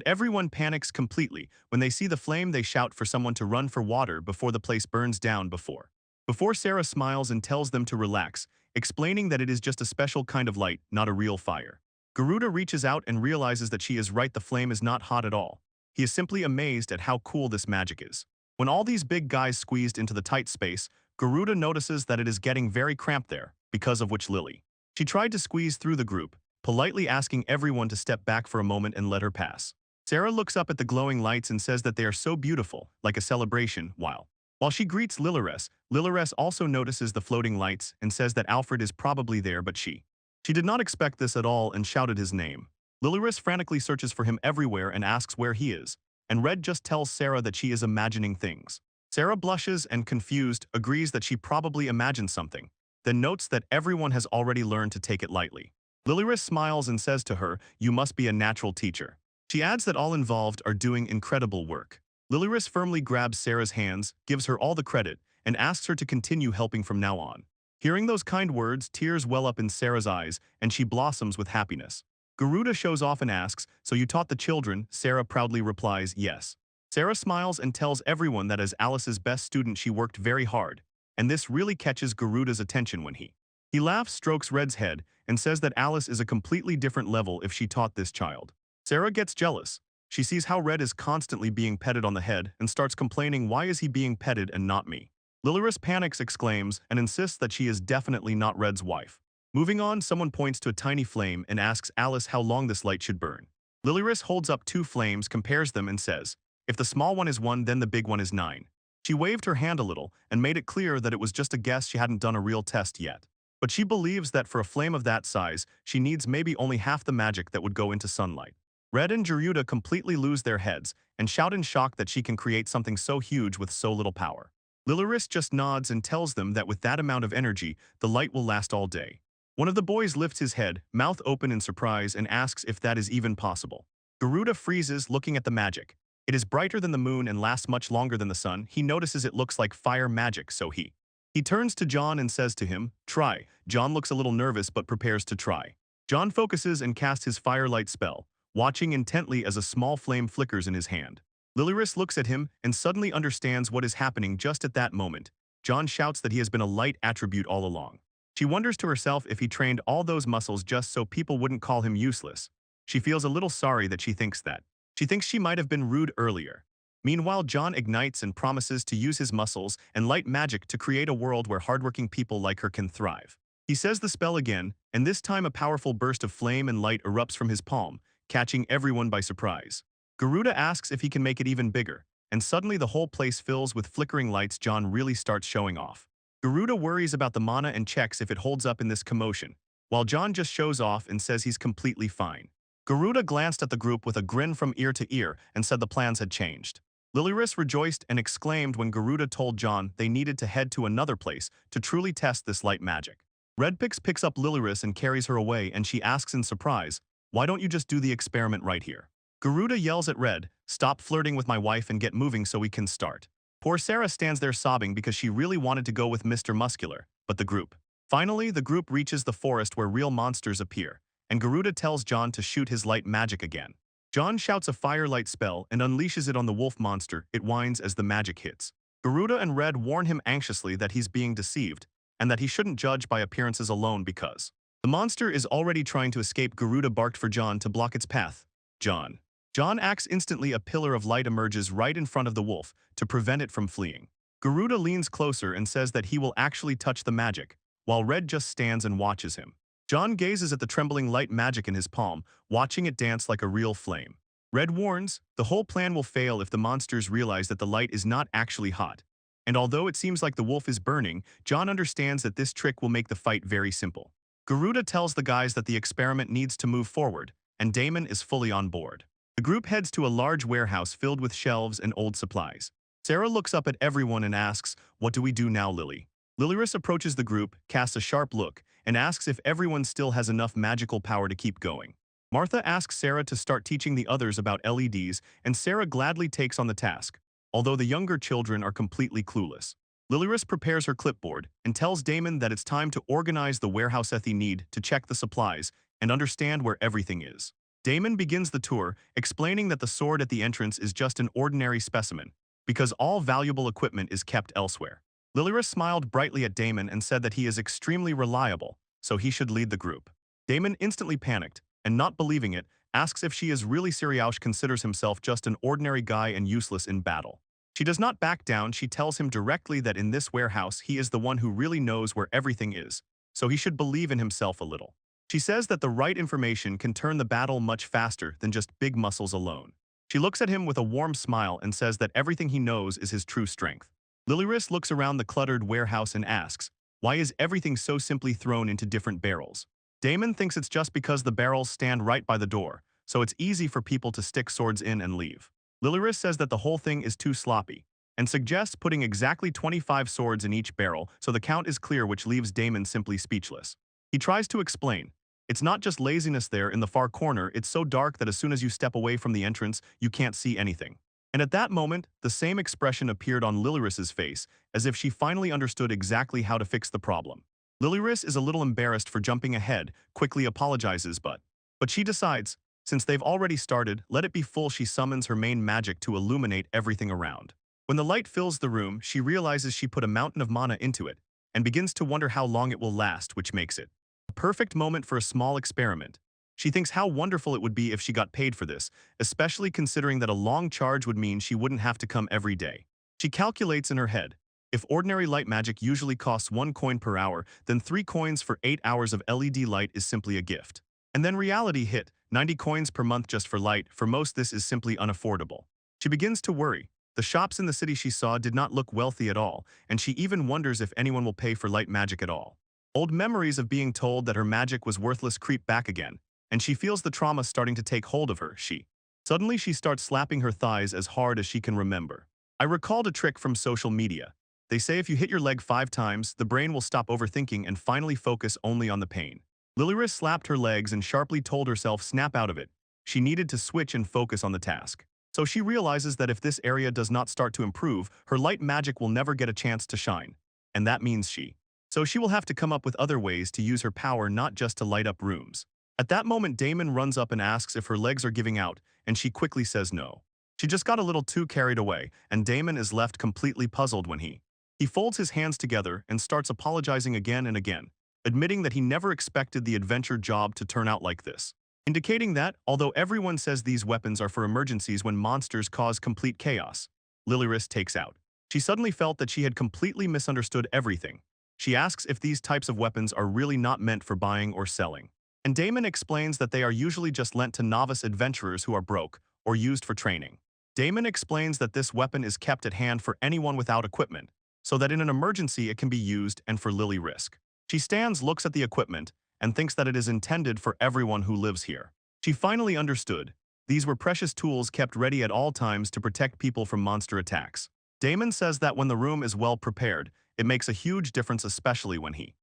everyone panics completely. When they see the flame, they shout for someone to run for water before the place burns down. Before Sarah smiles and tells them to relax, explaining that it is just a special kind of light, not a real fire. Garuda reaches out and realizes that she is right, the flame is not hot at all. He is simply amazed at how cool this magic is. When all these big guys squeezed into the tight space, Garuda notices that it is getting very cramped there, because of which Lily. She tried to squeeze through the group, politely asking everyone to step back for a moment and let her pass. Sarah looks up at the glowing lights and says that they are so beautiful, like a celebration, while she greets Lilyrus, Lilyrus also notices the floating lights and says that Alfred is probably there, but she did not expect this at all and shouted his name. Lilyrus frantically searches for him everywhere and asks where he is, and Red just tells Sarah that she is imagining things. Sarah blushes and, confused, agrees that she probably imagined something, then notes that everyone has already learned to take it lightly. Lilyrus smiles and says to her, "You must be a natural teacher." She adds that all involved are doing incredible work. Lilyrus firmly grabs Sarah's hands, gives her all the credit, and asks her to continue helping from now on. Hearing those kind words, tears well up in Sarah's eyes, and she blossoms with happiness. Garuda shows off and asks, "So you taught the children?" Sarah proudly replies, "Yes." Sarah smiles and tells everyone that as Alice's best student she worked very hard, and this really catches Garuda's attention when he laughs, strokes Red's head, and says that Alice is a completely different level if she taught this child. Sarah gets jealous. She sees how Red is constantly being petted on the head and starts complaining, "Why is he being petted and not me?" Lilyrus panics, exclaims, and insists that she is definitely not Red's wife. Moving on, someone points to a tiny flame and asks Alice how long this light should burn. Lilyrus holds up two flames, compares them, and says, "If the small one is 1, then the big one is 9. She waved her hand a little and made it clear that it was just a guess, she hadn't done a real test yet. But she believes that for a flame of that size, she needs maybe only half the magic that would go into sunlight. Red and Garuda completely lose their heads and shout in shock that she can create something so huge with so little power. Lilyrus just nods and tells them that with that amount of energy, the light will last all day. One of the boys lifts his head, mouth open in surprise, and asks if that is even possible. Garuda freezes, looking at the magic. It is brighter than the moon and lasts much longer than the sun. He notices it looks like fire magic, so he turns to John and says to him, "Try." John looks a little nervous but prepares to try. John focuses and casts his firelight spell, watching intently as a small flame flickers in his hand. Lilyrus looks at him and suddenly understands what is happening just at that moment. John shouts that he has been a light attribute all along. She wonders to herself if he trained all those muscles just so people wouldn't call him useless. She feels a little sorry that she thinks that. She thinks she might have been rude earlier. Meanwhile, John ignites and promises to use his muscles and light magic to create a world where hardworking people like her can thrive. He says the spell again, and this time a powerful burst of flame and light erupts from his palm, catching everyone by surprise. Garuda asks if he can make it even bigger, and suddenly the whole place fills with flickering lights. John really starts showing off. Garuda worries about the mana and checks if it holds up in this commotion, while John just shows off and says he's completely fine. Garuda glanced at the group with a grin from ear to ear and said the plans had changed. Lilyrus rejoiced and exclaimed when Garuda told John they needed to head to another place to truly test this light magic. Redpix picks up Lilyrus and carries her away, and she asks in surprise, "Why don't you just do the experiment right here?" Garuda yells at Red, "Stop flirting with my wife and get moving so we can start." Poor Sarah stands there sobbing because she really wanted to go with Mr. Muscular, but Finally, the group reaches the forest where real monsters appear, and Garuda tells John to shoot his light magic again. John shouts a firelight spell and unleashes it on the wolf monster. It whines as the magic hits. Garuda and Red warn him anxiously that he's being deceived, and that he shouldn't judge by appearances alone because the monster is already trying to escape. Garuda barked for John to block its path. John acts instantly. A pillar of light emerges right in front of the wolf to prevent it from fleeing. Garuda leans closer and says that he will actually touch the magic, while Red just stands and watches him. John gazes at the trembling light magic in his palm, watching it dance like a real flame. Red warns, the whole plan will fail if the monsters realize that the light is not actually hot. And although it seems like the wolf is burning, John understands that this trick will make the fight very simple. Garuda tells the guys that the experiment needs to move forward, and Damon is fully on board. The group heads to a large warehouse filled with shelves and old supplies. Sarah looks up at everyone and asks, "What do we do now, Lily?" Lilyrus approaches the group, casts a sharp look, and asks if everyone still has enough magical power to keep going. Martha asks Sarah to start teaching the others about LEDs, and Sarah gladly takes on the task, although the younger children are completely clueless. Lilyrus prepares her clipboard and tells Damon that it's time to organize the warehouse they need to check the supplies and understand where everything is. Damon begins the tour, explaining that the sword at the entrance is just an ordinary specimen, because all valuable equipment is kept elsewhere. Lilyrus smiled brightly at Damon and said that he is extremely reliable, so he should lead the group. Damon instantly panicked, and not believing it, asks if she is really serious, considers himself just an ordinary guy and useless in battle. She does not back down. She tells him directly that in this warehouse he is the one who really knows where everything is, so he should believe in himself a little. She says that the right information can turn the battle much faster than just big muscles alone. She looks at him with a warm smile and says that everything he knows is his true strength. Lilyrus looks around the cluttered warehouse and asks, why is everything so simply thrown into different barrels? Damon thinks it's just because the barrels stand right by the door, so it's easy for people to stick swords in and leave. Lilyrus says that the whole thing is too sloppy, and suggests putting exactly 25 swords in each barrel so the count is clear, which leaves Damon simply speechless. He tries to explain. It's not just laziness there in the far corner, it's so dark that as soon as you step away from the entrance, you can't see anything. And at that moment, the same expression appeared on Lilyrus's face, as if she finally understood exactly how to fix the problem. Lilyrus is a little embarrassed for jumping ahead, quickly apologizes but she decides, since they've already started, let it be full. She summons her main magic to illuminate everything around. When the light fills the room, she realizes she put a mountain of mana into it, and begins to wonder how long it will last, which makes it a perfect moment for a small experiment. She thinks how wonderful it would be if she got paid for this, especially considering that a long charge would mean she wouldn't have to come every day. She calculates in her head, if ordinary light magic usually costs 1 coin per hour, then 3 coins for 8 hours of LED light is simply a gift. And then reality hit, 90 coins per month just for light. For most, this is simply unaffordable. She begins to worry. The shops in the city she saw did not look wealthy at all, and she even wonders if anyone will pay for light magic at all. Old memories of being told that her magic was worthless creep back again, and she feels the trauma starting to take hold of her. Suddenly she starts slapping her thighs as hard as she can remember. I recalled a trick from social media. They say if you hit your leg 5 times, the brain will stop overthinking and finally focus only on the pain. Lilyrus slapped her legs and sharply told herself snap out of it. She needed to switch and focus on the task. So she realizes that if this area does not start to improve, her light magic will never get a chance to shine. And that means So she will have to come up with other ways to use her power, not just to light up rooms. At that moment, Damon runs up and asks if her legs are giving out, and she quickly says no. She just got a little too carried away, and Damon is left completely puzzled when he folds his hands together and starts apologizing again and again, admitting that he never expected the adventure job to turn out like this. Indicating that, although everyone says these weapons are for emergencies when monsters cause complete chaos, Lilyrus takes out. She suddenly felt that she had completely misunderstood everything. She asks if these types of weapons are really not meant for buying or selling. And Damon explains that they are usually just lent to novice adventurers who are broke or used for training. Damon explains that this weapon is kept at hand for anyone without equipment, so that in an emergency it can be used and for Lily risk. She stands, looks at the equipment, and thinks that it is intended for everyone who lives here. She finally understood. These were precious tools kept ready at all times to protect people from monster attacks. Damon says that when the room is well prepared, it makes a huge difference, especially when he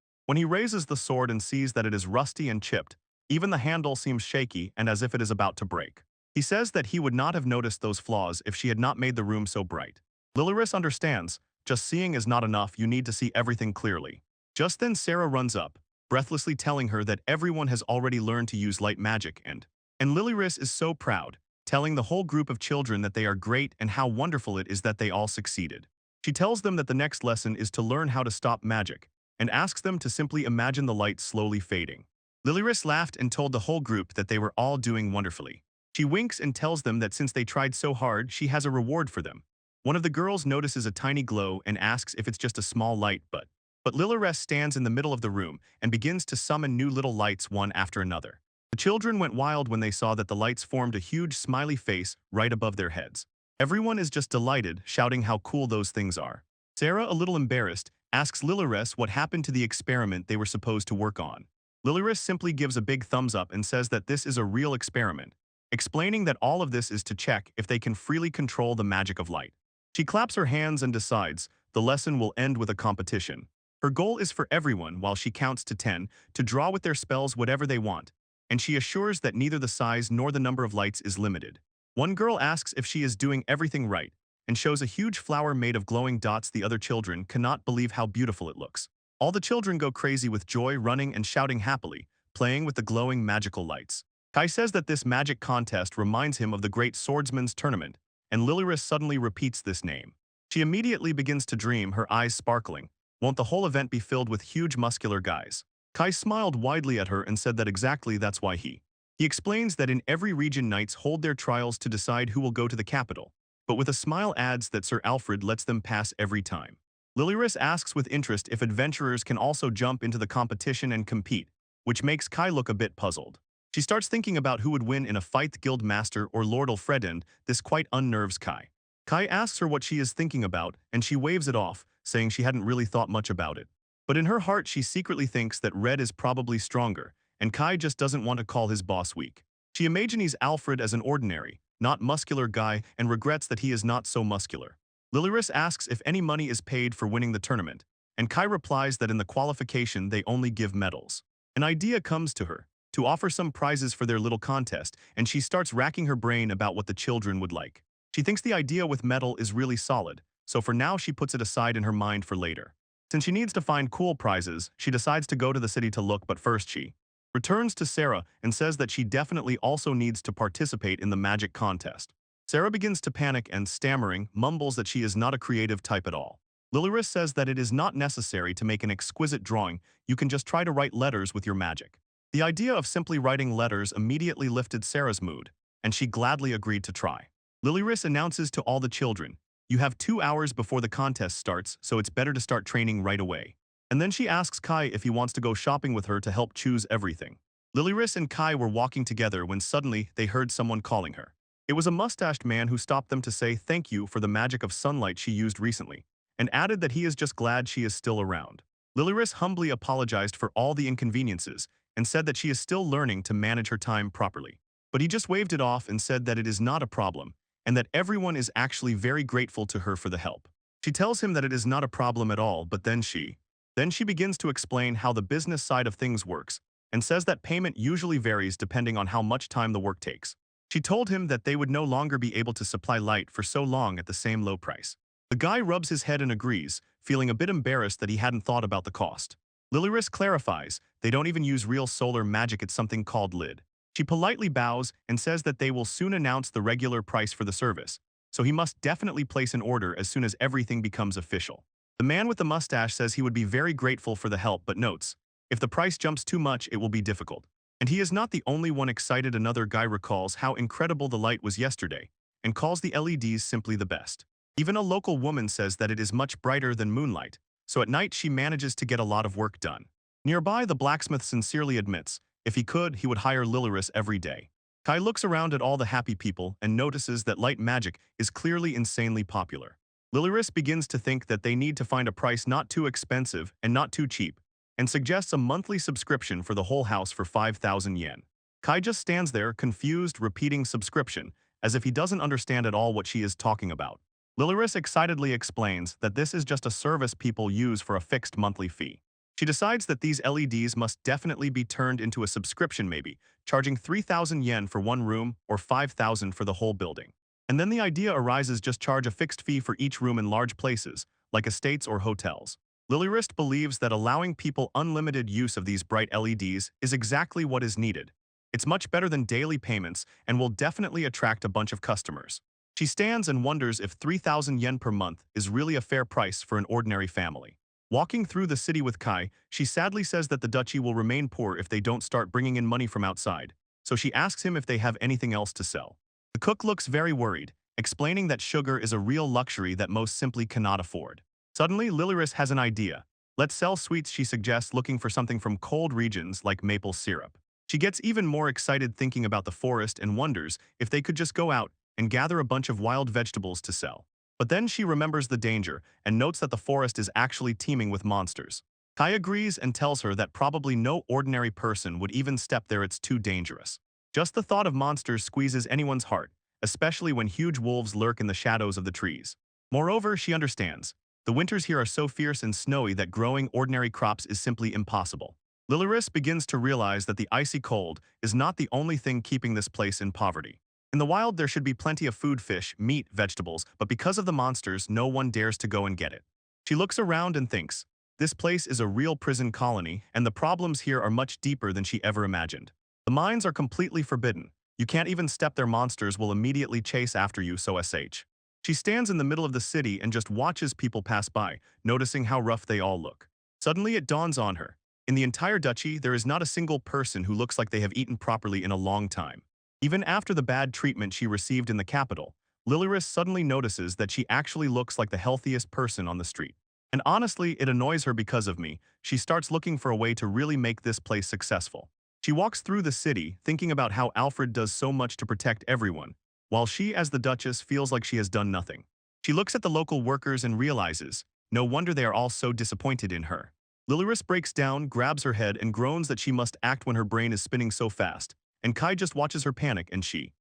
raises the sword and sees that it is rusty and chipped. Even the handle seems shaky and as if it is about to break. He says that he would not have noticed those flaws if she had not made the room so bright. Lilyrus understands. Just seeing is not enough, you need to see everything clearly. Just then Sarah runs up, breathlessly telling her that everyone has already learned to use light magic and Lilyrus is so proud, telling the whole group of children that they are great and how wonderful it is that they all succeeded. She tells them that the next lesson is to learn how to stop magic, and asks them to simply imagine the light slowly fading. Lilyrus laughed and told the whole group that they were all doing wonderfully. She winks and tells them that since they tried so hard, she has a reward for them. One of the girls notices a tiny glow and asks if it's just a small light, but Lilyrus stands in the middle of the room and begins to summon new little lights one after another. The children went wild when they saw that the lights formed a huge smiley face right above their heads. Everyone is just delighted, shouting how cool those things are. Sarah, a little embarrassed, asks Lilyress what happened to the experiment they were supposed to work on. Lilyress simply gives a big thumbs up and says that this is a real experiment, explaining that all of this is to check if they can freely control the magic of light. She claps her hands and decides the lesson will end with a competition. Her goal is for everyone, while she counts to 10, to draw with their spells whatever they want, and she assures that neither the size nor the number of lights is limited. One girl asks if she is doing everything right, and shows a huge flower made of glowing dots. The other children cannot believe how beautiful it looks. All the children go crazy with joy, running and shouting happily, playing with the glowing magical lights. Kai says that this magic contest reminds him of the Great Swordsman's Tournament, and Lilyress suddenly repeats this name. She immediately begins to dream, her eyes sparkling. Won't the whole event be filled with huge muscular guys? Kai smiled widely at her and said that exactly that's why he explains that in every region knights hold their trials to decide who will go to the capital, but with a smile adds that Sir Alfred lets them pass every time. Lilyress asks with interest if adventurers can also jump into the competition and compete, which makes Kai look a bit puzzled. She starts thinking about who would win in a fight, the guild master or Lord Alfredend. This quite unnerves Kai. Kai asks her what she is thinking about, and she waves it off, saying she hadn't really thought much about it. But in her heart she secretly thinks that Red is probably stronger, and Kai just doesn't want to call his boss weak. She imagines Alfred as an ordinary, not muscular guy, and regrets that he is not so muscular. Lilyress asks if any money is paid for winning the tournament, and Kai replies that in the qualification they only give medals. An idea comes to her, to offer some prizes for their little contest, and she starts racking her brain about what the children would like. She thinks the idea with medal is really solid, so for now she puts it aside in her mind for later. Since she needs to find cool prizes, she decides to go to the city to look, but first she returns to Sarah and says that she definitely also needs to participate in the magic contest. Sarah begins to panic and, stammering, mumbles that she is not a creative type at all. Lilyress says that it is not necessary to make an exquisite drawing, you can just try to write letters with your magic. The idea of simply writing letters immediately lifted Sarah's mood, and she gladly agreed to try. Lilyress announces to all the children, "You have 2 hours before the contest starts, so it's better to start training right away." And then she asks Kai if he wants to go shopping with her to help choose everything. Lilyress and Kai were walking together when suddenly they heard someone calling her. It was a mustached man who stopped them to say thank you for the magic of sunlight she used recently, and added that he is just glad she is still around. Lilyress humbly apologized for all the inconveniences and said that she is still learning to manage her time properly. But he just waved it off and said that it is not a problem, and that everyone is actually very grateful to her for the help. She tells him that it is not a problem at all, but then she begins to explain how the business side of things works, and says that payment usually varies depending on how much time the work takes. She told him that they would no longer be able to supply light for so long at the same low price. The guy rubs his head and agrees, feeling a bit embarrassed that he hadn't thought about the cost. Lilyress clarifies, they don't even use real solar magic, it's something called lid. She politely bows and says that they will soon announce the regular price for the service, so he must definitely place an order as soon as everything becomes official. The man with the mustache says he would be very grateful for the help, but notes, if the price jumps too much it will be difficult. And he is not the only one excited. Another guy recalls how incredible the light was yesterday, and calls the LEDs simply the best. Even a local woman says that it is much brighter than moonlight, so at night she manages to get a lot of work done. Nearby, the blacksmith sincerely admits, if he could, he would hire Lilyress every day. Kai looks around at all the happy people and notices that light magic is clearly insanely popular. Lilyress begins to think that they need to find a price not too expensive and not too cheap, and suggests a monthly subscription for the whole house for 5,000 yen. Kai just stands there, confused, repeating subscription, as if he doesn't understand at all what she is talking about. Lilyress excitedly explains that this is just a service people use for a fixed monthly fee. She decides that these LEDs must definitely be turned into a subscription, maybe, charging 3,000 yen for one room or 5,000 for the whole building. And then the idea arises, just charge a fixed fee for each room in large places, like estates or hotels. Lilyress believes that allowing people unlimited use of these bright LEDs is exactly what is needed. It's much better than daily payments and will definitely attract a bunch of customers. She stands and wonders if 3,000 yen per month is really a fair price for an ordinary family. Walking through the city with Kai, she sadly says that the duchy will remain poor if they don't start bringing in money from outside, so she asks him if they have anything else to sell. The cook looks very worried, explaining that sugar is a real luxury that most simply cannot afford. Suddenly, Lilyress has an idea. Let's sell sweets, she suggests, looking for something from cold regions like maple syrup. She gets even more excited thinking about the forest and wonders if they could just go out and gather a bunch of wild vegetables to sell. But then she remembers the danger and notes that the forest is actually teeming with monsters. Kai agrees and tells her that probably no ordinary person would even step there, it's too dangerous. Just the thought of monsters squeezes anyone's heart, especially when huge wolves lurk in the shadows of the trees. Moreover, she understands. The winters here are so fierce and snowy that growing ordinary crops is simply impossible. Lilaris begins to realize that the icy cold is not the only thing keeping this place in poverty. In the wild, there should be plenty of food, fish, meat, vegetables, but because of the monsters, no one dares to go and get it. She looks around and thinks, this place is a real prison colony, and the problems here are much deeper than she ever imagined. The mines are completely forbidden. You can't even step there, monsters will immediately chase after you, so sh. She stands in the middle of the city and just watches people pass by, noticing how rough they all look. Suddenly it dawns on her. In the entire duchy, there is not a single person who looks like they have eaten properly in a long time. Even after the bad treatment she received in the capital, Lilaris suddenly notices that she actually looks like the healthiest person on the street. And honestly, it annoys her because of me. She starts looking for a way to really make this place successful. She walks through the city, thinking about how Alfred does so much to protect everyone, while she, as the Duchess, feels like she has done nothing. She looks at the local workers and realizes, no wonder they are all so disappointed in her. Lilaris breaks down, grabs her head, and groans that she must act when her brain is spinning so fast, and Kai just watches her panic and she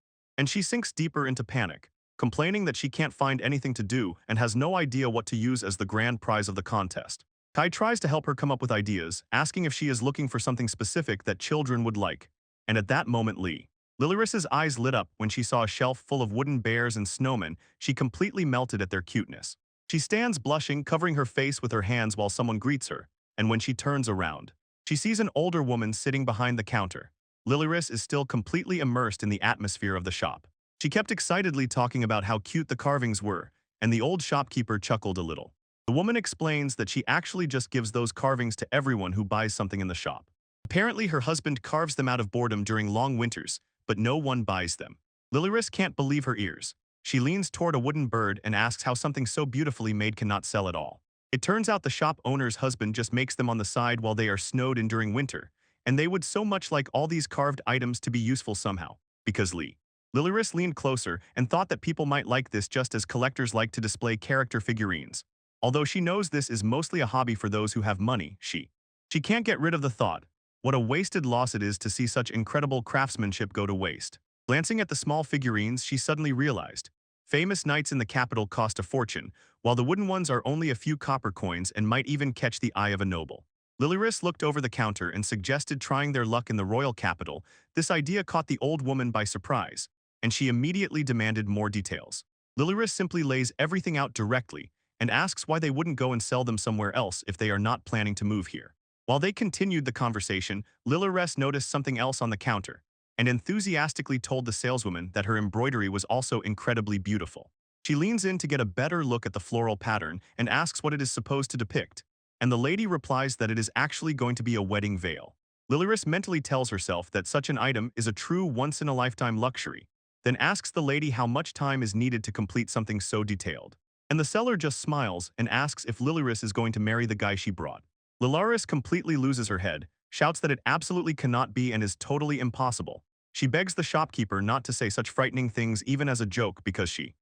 sinks deeper into panic, complaining that she can't find anything to do and has no idea what to use as the grand prize of the contest. Kai tries to help her come up with ideas, asking if she is looking for something specific that children would like. And at that moment, Lilaris's eyes lit up when she saw a shelf full of wooden bears and snowmen. She completely melted at their cuteness. She stands blushing, covering her face with her hands while someone greets her, and when she turns around, she sees an older woman sitting behind the counter. Lilaris is still completely immersed in the atmosphere of the shop. She kept excitedly talking about how cute the carvings were, and the old shopkeeper chuckled a little. The woman explains that she actually just gives those carvings to everyone who buys something in the shop. Apparently, her husband carves them out of boredom during long winters, but no one buys them. Lilaris can't believe her ears. She leans toward a wooden bird and asks how something so beautifully made cannot sell at all. It turns out the shop owner's husband just makes them on the side while they are snowed in during winter, and they would so much like all these carved items to be useful somehow, because Lilaris leaned closer and thought that people might like this just as collectors like to display character figurines. Although she knows this is mostly a hobby for those who have money, she can't get rid of the thought. What a wasted loss it is to see such incredible craftsmanship go to waste. Glancing at the small figurines, she suddenly realized. Famous knights in the capital cost a fortune, while the wooden ones are only a few copper coins and might even catch the eye of a noble. Lilaris looked over the counter and suggested trying their luck in the royal capital. This idea caught the old woman by surprise, and she immediately demanded more details. Lilaris simply lays everything out directly and asks why they wouldn't go and sell them somewhere else if they are not planning to move here. While they continued the conversation, Lilaris noticed something else on the counter and enthusiastically told the saleswoman that her embroidery was also incredibly beautiful. She leans in to get a better look at the floral pattern and asks what it is supposed to depict, and the lady replies that it is actually going to be a wedding veil. Lilaris mentally tells herself that such an item is a true once-in-a-lifetime luxury, then asks the lady how much time is needed to complete something so detailed. And the seller just smiles and asks if Lilaris is going to marry the guy she brought. Lilaris completely loses her head, shouts that it absolutely cannot be and is totally impossible. She begs the shopkeeper not to say such frightening things even as a joke because she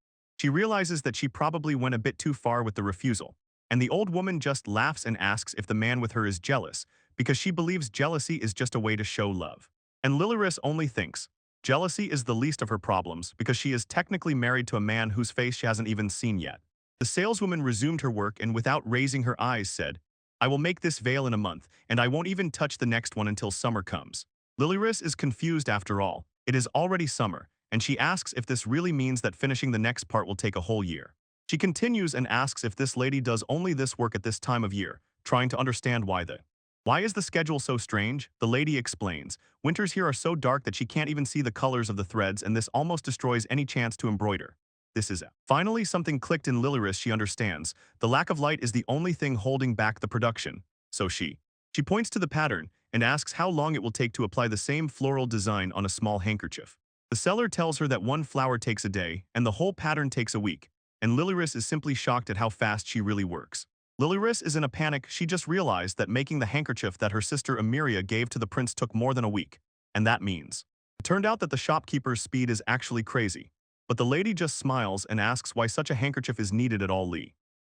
realizes that she probably went a bit too far with the refusal. And the old woman just laughs and asks if the man with her is jealous, because she believes jealousy is just a way to show love. And Lilaris only thinks, jealousy is the least of her problems because she is technically married to a man whose face she hasn't even seen yet. The saleswoman resumed her work and without raising her eyes said, I will make this veil in a month, and I won't even touch the next one until summer comes. Lilaris is confused after all. It is already summer, and she asks if this really means that finishing the next part will take a whole year. She continues and asks if this lady does only this work at this time of year, trying to understand why is the schedule so strange? The lady explains, winters here are so dark that she can't even see the colors of the threads and this almost destroys any chance to embroider. This is it. Finally, something clicked in Lilaris. She understands. The lack of light is the only thing holding back the production. So she points to the pattern and asks how long it will take to apply the same floral design on a small handkerchief. The seller tells her that one flower takes a day and the whole pattern takes a week. And Lilaris is simply shocked at how fast she really works. Lilaris is in a panic. She just realized that making the handkerchief that her sister Emiria gave to the prince took more than a week. And that means. It turned out that the shopkeeper's speed is actually crazy. but the lady just smiles and asks why such a handkerchief is needed at all.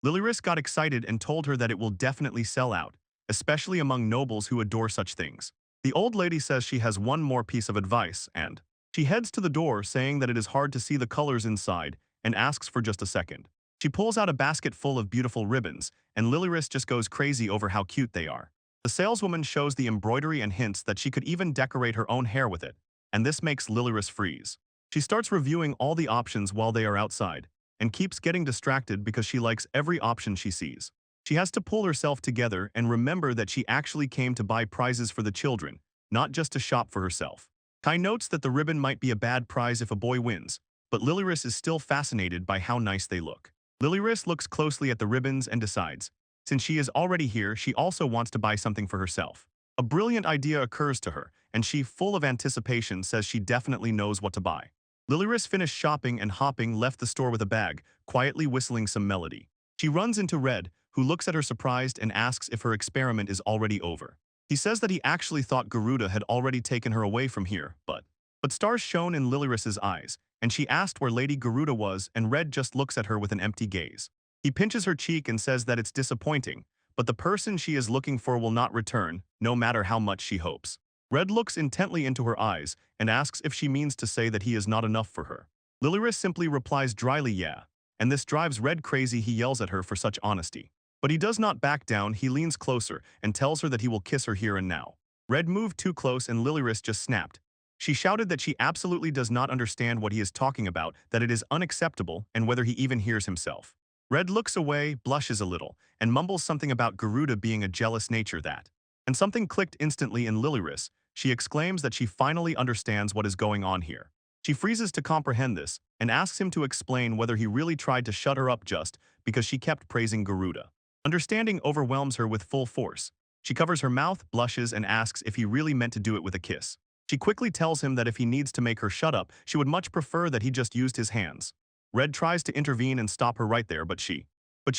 Lilyrist got excited and told her that it will definitely sell out, especially among nobles who adore such things. The old lady says she has one more piece of advice, and she heads to the door saying that it is hard to see the colors inside and asks for just a second. She pulls out a basket full of beautiful ribbons, and Lilyrist just goes crazy over how cute they are. The saleswoman shows the embroidery and hints that she could even decorate her own hair with it, and this makes Lilyrist freeze. She starts reviewing all the options while they are outside, and keeps getting distracted because she likes every option she sees. She has to pull herself together and remember that she actually came to buy prizes for the children, not just to shop for herself. Kai notes that the ribbon might be a bad prize if a boy wins, but Lilyrist is still fascinated by how nice they look. Lilyrist looks closely at the ribbons and decides, since she is already here, she also wants to buy something for herself. A brilliant idea occurs to her, and she, full of anticipation, says she definitely knows what to buy. Lilyrist finished shopping and hopping left the store with a bag, quietly whistling some melody. She runs into Red, who looks at her surprised and asks if her experiment is already over. He says that he actually thought Garuda had already taken her away from here, but stars shone in Lilyrist's eyes, and she asked where Lady Garuda was, and Red just looks at her with an empty gaze. He pinches her cheek and says that it's disappointing, but the person she is looking for will not return, no matter how much she hopes. Red looks intently into her eyes and asks if she means to say that he is not enough for her. Lilyrist simply replies dryly, yeah, and this drives Red crazy. He yells at her for such honesty. But he does not back down. He leans closer and tells her that he will kiss her here and now. Red moved too close and Lilyrist just snapped. She shouted that she absolutely does not understand what he is talking about, that it is unacceptable, and whether he even hears himself. Red looks away, blushes a little, and mumbles something about Garuda being a jealous nature that. And something clicked instantly in Lilyrist. She exclaims that she finally understands what is going on here. She freezes to comprehend this and asks him to explain whether he really tried to shut her up just because she kept praising Garuda. Understanding overwhelms her with full force. She covers her mouth, blushes, and asks if he really meant to do it with a kiss. She quickly tells him that if he needs to make her shut up, she would much prefer that he just used his hands. Red tries to intervene and stop her right there, but she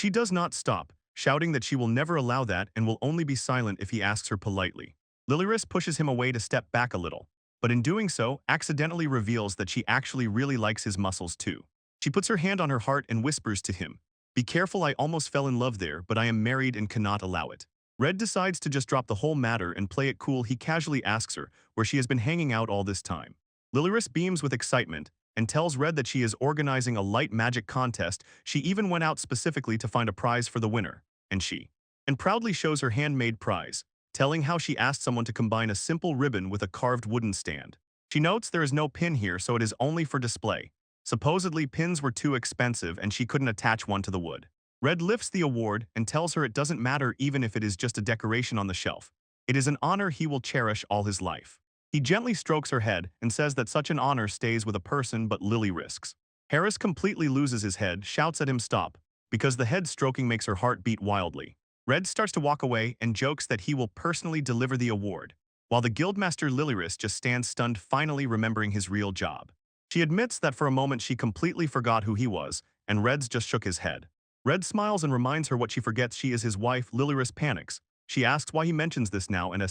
does not stop, shouting that she will never allow that and will only be silent if he asks her politely. Lilyrist pushes him away to step back a little, but in doing so, accidentally reveals that she actually really likes his muscles too. She puts her hand on her heart and whispers to him, "Be careful, I almost fell in love there, but I am married and cannot allow it." Red decides to just drop the whole matter and play it cool. He casually asks her where she has been hanging out all this time. Lilyrist beams with excitement and tells Red that she is organizing a light magic contest. She even went out specifically to find a prize for the winner, and proudly shows her handmade prize, telling how she asked someone to combine a simple ribbon with a carved wooden stand. She notes there is no pin here, so it is only for display. Supposedly, pins were too expensive and she couldn't attach one to the wood. Red lifts the award and tells her it doesn't matter even if it is just a decoration on the shelf. It is an honor he will cherish all his life. He gently strokes her head and says that such an honor stays with a person, but Lily risks. Harris completely loses his head, shouts at him stop, because the head stroking makes her heart beat wildly. Red starts to walk away and jokes that he will personally deliver the award, while the guildmaster Lilyrist just stands stunned, finally remembering his real job. She admits that for a moment she completely forgot who he was, and Red's just shook his head. Red smiles and reminds her what she forgets: she is his wife. Lilyrist panics. She asks why he mentions this now and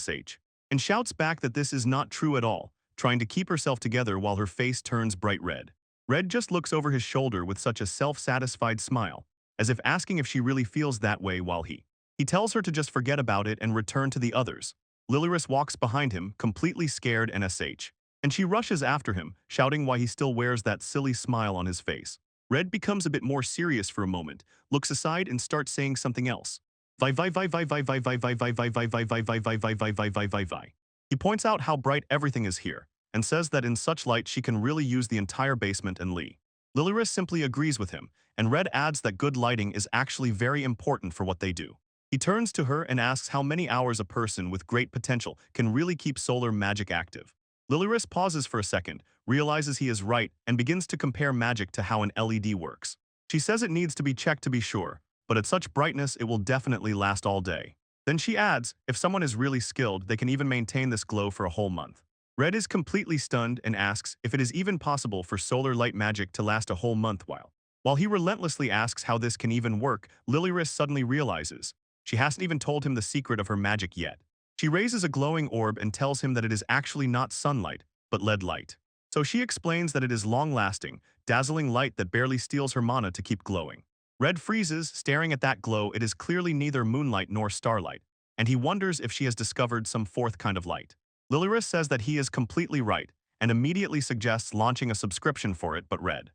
shouts back that this is not true at all, trying to keep herself together while her face turns bright red. Red just looks over his shoulder with such a self-satisfied smile, as if asking if she really feels that way, while he tells her to just forget about it and return to the others. Lilyrist walks behind him, completely scared and she rushes after him, shouting why he still wears that silly smile on his face. Red becomes a bit more serious for a moment, looks aside and starts saying something else. Vi. He points out how bright everything is here, and says that in such light she can really use the entire basement and Lilyrist simply agrees with him, and Red adds that good lighting is actually very important for what they do. He turns to her and asks how many hours a person with great potential can really keep solar magic active. Lilyrist pauses for a second, realizes he is right, and begins to compare magic to how an LED works. She says it needs to be checked to be sure, but at such brightness it will definitely last all day. Then she adds, if someone is really skilled, they can even maintain this glow for a whole month. Red is completely stunned and asks if it is even possible for solar light magic to last a whole month. While he relentlessly asks how this can even work, Lilyrist suddenly realizes she hasn't even told him the secret of her magic yet. She raises a glowing orb and tells him that it is actually not sunlight, but LED light. So she explains that it is long-lasting, dazzling light that barely steals her mana to keep glowing. Red freezes, staring at that glow. It is clearly neither moonlight nor starlight, and he wonders if she has discovered some fourth kind of light. Lilaris says that he is completely right, and immediately suggests launching a subscription for it, but Red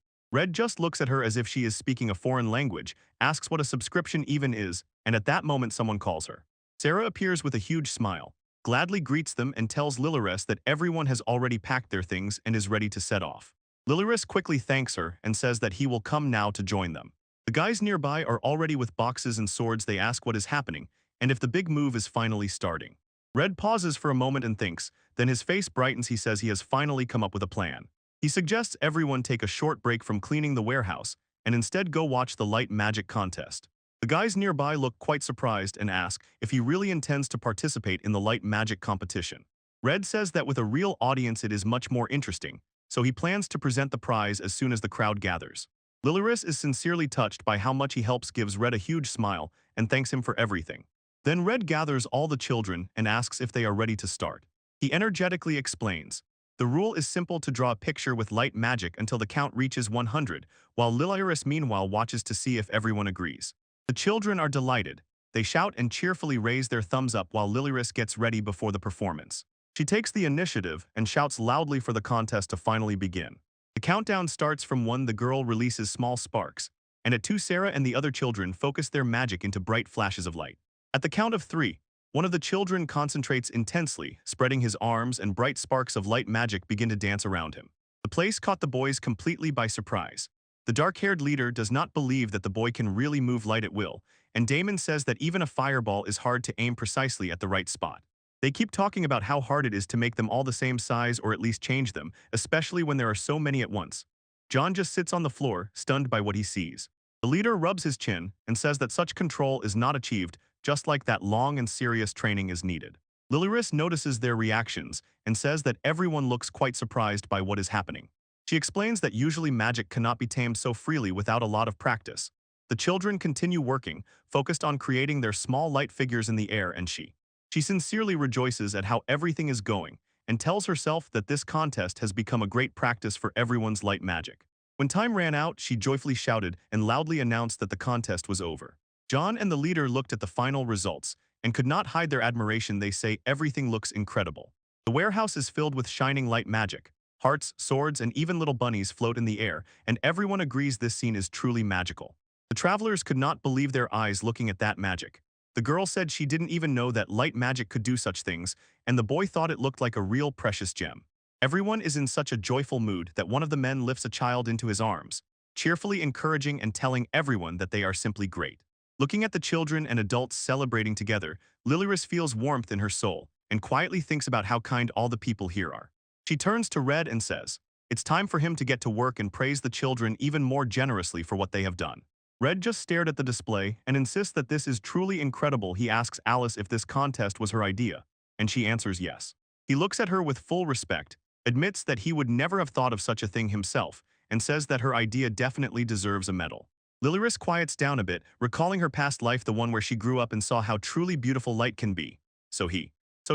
just looks at her as if she is speaking a foreign language, asks what a subscription even is, and at that moment someone calls her. Sarah appears with a huge smile, gladly greets them and tells Lilaris that everyone has already packed their things and is ready to set off. Lilaris quickly thanks her and says that he will come now to join them. The guys nearby are already with boxes and swords. They ask what is happening, and if the big move is finally starting. Red pauses for a moment and thinks, then his face brightens. He says he has finally come up with a plan. He suggests everyone take a short break from cleaning the warehouse and instead go watch the light magic contest. The guys nearby look quite surprised and ask if he really intends to participate in the light magic competition. Red says that with a real audience it is much more interesting, so he plans to present the prize as soon as the crowd gathers. Lilaris is sincerely touched by how much he helps, gives Red a huge smile, and thanks him for everything. Then Red gathers all the children and asks if they are ready to start. He energetically explains. The rule is simple: to draw a picture with light magic until the count reaches 100, while Lilaris meanwhile watches to see if everyone agrees. The children are delighted. They shout and cheerfully raise their thumbs up while Lilaris gets ready before the performance. She takes the initiative and shouts loudly for the contest to finally begin. The countdown starts from 1. The girl releases small sparks, and at 2 Sarah and the other children focus their magic into bright flashes of light. At the count of 3, one of the children concentrates intensely, spreading his arms, and bright sparks of light magic begin to dance around him. The place caught the boys completely by surprise. The dark-haired leader does not believe that the boy can really move light at will, and Damon says that even a fireball is hard to aim precisely at the right spot. They keep talking about how hard it is to make them all the same size or at least change them, especially when there are so many at once. John just sits on the floor, stunned by what he sees. The leader rubs his chin and says that such control is not achieved, just like that long and serious training is needed. Lilaris notices their reactions and says that everyone looks quite surprised by what is happening. She explains that usually magic cannot be tamed so freely without a lot of practice. The children continue working, focused on creating their small light figures in the air, and she sincerely rejoices at how everything is going and tells herself that this contest has become a great practice for everyone's light magic. When time ran out, she joyfully shouted and loudly announced that the contest was over. John and the leader looked at the final results and could not hide their admiration. They say everything looks incredible. The warehouse is filled with shining light magic. Hearts, swords, and even little bunnies float in the air, and everyone agrees this scene is truly magical. The travelers could not believe their eyes looking at that magic. The girl said she didn't even know that light magic could do such things, and the boy thought it looked like a real precious gem. Everyone is in such a joyful mood that one of the men lifts a child into his arms, cheerfully encouraging and telling everyone that they are simply great. Looking at the children and adults celebrating together, Lilaris feels warmth in her soul and quietly thinks about how kind all the people here are. She turns to Red and says, it's time for him to get to work, and praise the children even more generously for what they have done. Red just stared at the display and insists that this is truly incredible. He asks Alice if this contest was her idea, and she answers yes. He looks at her with full respect, admits that he would never have thought of such a thing himself, and says that her idea definitely deserves a medal. Lilaris quiets down a bit, recalling her past life, the one where she grew up and saw how truly beautiful light can be. So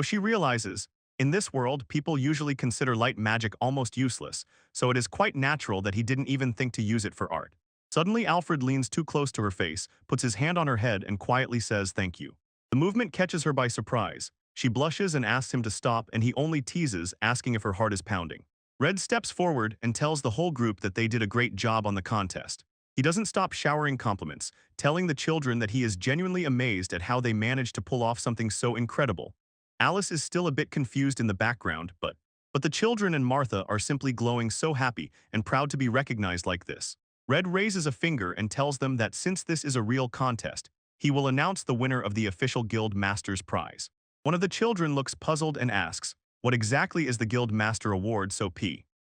she realizes, in this world, people usually consider light magic almost useless, so it is quite natural that he didn't even think to use it for art. Suddenly, Alfred leans too close to her face, puts his hand on her head, and quietly says thank you. The movement catches her by surprise. She blushes and asks him to stop, and he only teases, asking if her heart is pounding. Red steps forward and tells the whole group that they did a great job on the contest. He doesn't stop showering compliments, telling the children that he is genuinely amazed at how they managed to pull off something so incredible. Alice is still a bit confused in the background, but the children and Martha are simply glowing, so happy and proud to be recognized like this. Red raises a finger and tells them that since this is a real contest, he will announce the winner of the official Guild Master's prize. One of the children looks puzzled and asks, what exactly is the Guild Master Award? So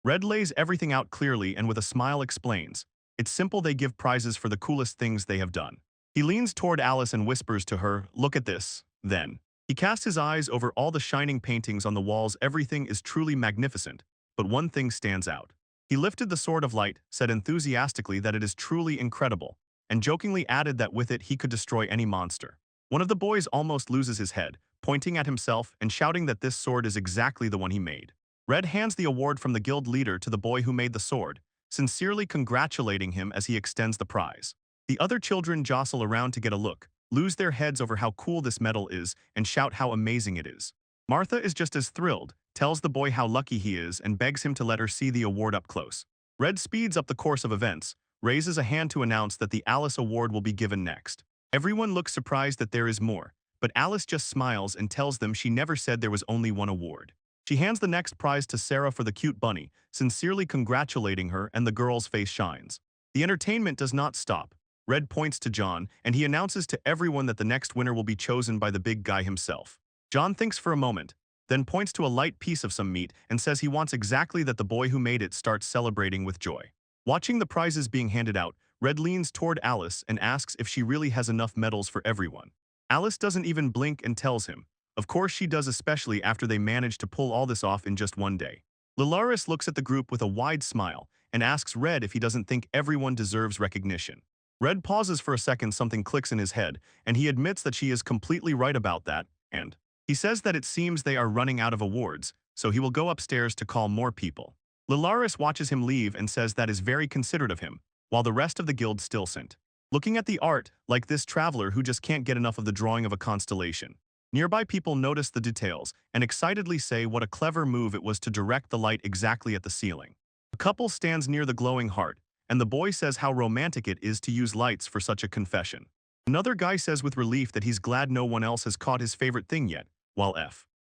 Red lays everything out clearly and with a smile explains, it's simple, they give prizes for the coolest things they have done. He leans toward Alice and whispers to her, look at this. Then he casts his eyes over all the shining paintings on the walls. Everything is truly magnificent, but one thing stands out. He lifted the sword of light, said enthusiastically that it is truly incredible, and jokingly added that with it he could destroy any monster. One of the boys almost loses his head, pointing at himself and shouting that this sword is exactly the one he made. Red hands the award from the guild leader to the boy who made the sword, sincerely congratulating him as he extends the prize. The other children jostle around to get a look, lose their heads over how cool this medal is, and shout how amazing it is. Martha is just as thrilled, tells the boy how lucky he is, and begs him to let her see the award up close. Red speeds up the course of events, raises a hand to announce that the Alice Award will be given next. Everyone looks surprised that there is more, but Alice just smiles and tells them she never said there was only one award. She hands the next prize to Sarah for the cute bunny, sincerely congratulating her, and the girl's face shines. The entertainment does not stop. Red points to John, and he announces to everyone that the next winner will be chosen by the big guy himself. John thinks for a moment, then points to a light piece of some meat and says he wants exactly that. The boy who made it starts celebrating with joy. Watching the prizes being handed out, Red leans toward Alice and asks if she really has enough medals for everyone. Alice doesn't even blink and tells him. Of course she does, especially after they manage to pull all this off in just one day. Lularis looks at the group with a wide smile and asks Red if he doesn't think everyone deserves recognition. Red pauses for a second, something clicks in his head, and he admits that she is completely right about that, and he says that it seems they are running out of awards, so he will go upstairs to call more people. Lularis watches him leave and says that is very considerate of him, while the rest of the guild still sit, looking at the art, like this traveler who just can't get enough of the drawing of a constellation. Nearby people notice the details and excitedly say what a clever move it was to direct the light exactly at the ceiling. A couple stands near the glowing heart, and the boy says how romantic it is to use lights for such a confession. Another guy says with relief that he's glad no one else has caught his favorite thing yet, while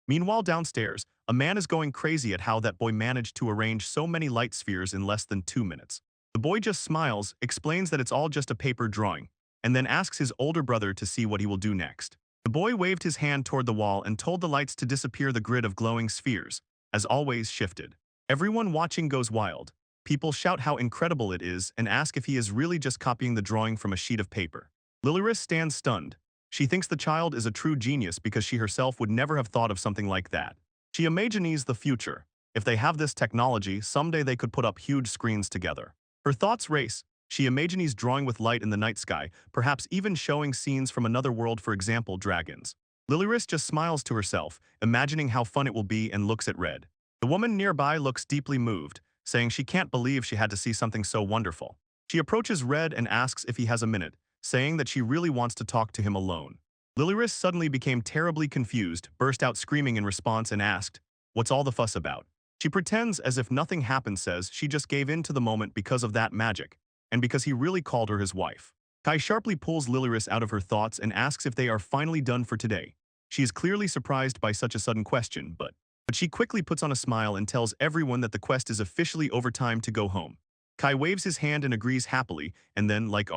Meanwhile downstairs, a man is going crazy at how that boy managed to arrange so many light spheres in less than 2 minutes. The boy just smiles, explains that it's all just a paper drawing, and then asks his older brother to see what he will do next. The boy waved his hand toward the wall and told the lights to disappear. The grid of glowing spheres, as always, shifted. Everyone watching goes wild. People shout how incredible it is and ask if he is really just copying the drawing from a sheet of paper. Lularis stands stunned. She thinks the child is a true genius because she herself would never have thought of something like that. She imagines the future. If they have this technology, someday they could put up huge screens together. Her thoughts race. She imagines drawing with light in the night sky, perhaps even showing scenes from another world, for example, dragons. Lularis just smiles to herself, imagining how fun it will be, and looks at Red. The woman nearby looks deeply moved, saying she can't believe she had to see something so wonderful. She approaches Red and asks if he has a minute, saying that she really wants to talk to him alone. Lularis suddenly became terribly confused, burst out screaming in response, and asked, "What's all the fuss about?" She pretends as if nothing happened, says she just gave in to the moment because of that magic, and because he really called her his wife. Kai sharply pulls Lularis out of her thoughts and asks if they are finally done for today. She is clearly surprised by such a sudden question, but she quickly puts on a smile and tells everyone that the quest is officially over, time to go home. Kai waves his hand and agrees happily, and then, like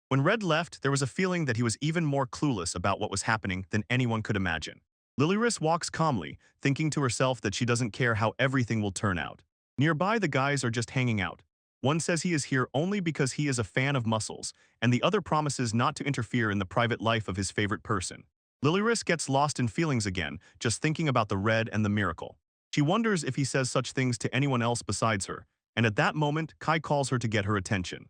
when Red left, there was a feeling that he was even more clueless about what was happening than anyone could imagine. Lularis walks calmly, thinking to herself that she doesn't care how everything will turn out. Nearby, the guys are just hanging out. One says he is here only because he is a fan of muscles, and the other promises not to interfere in the private life of his favorite person. Lularis gets lost in feelings again, just thinking about the Red and the miracle. She wonders if he says such things to anyone else besides her, and at that moment, Kai calls her to get her attention.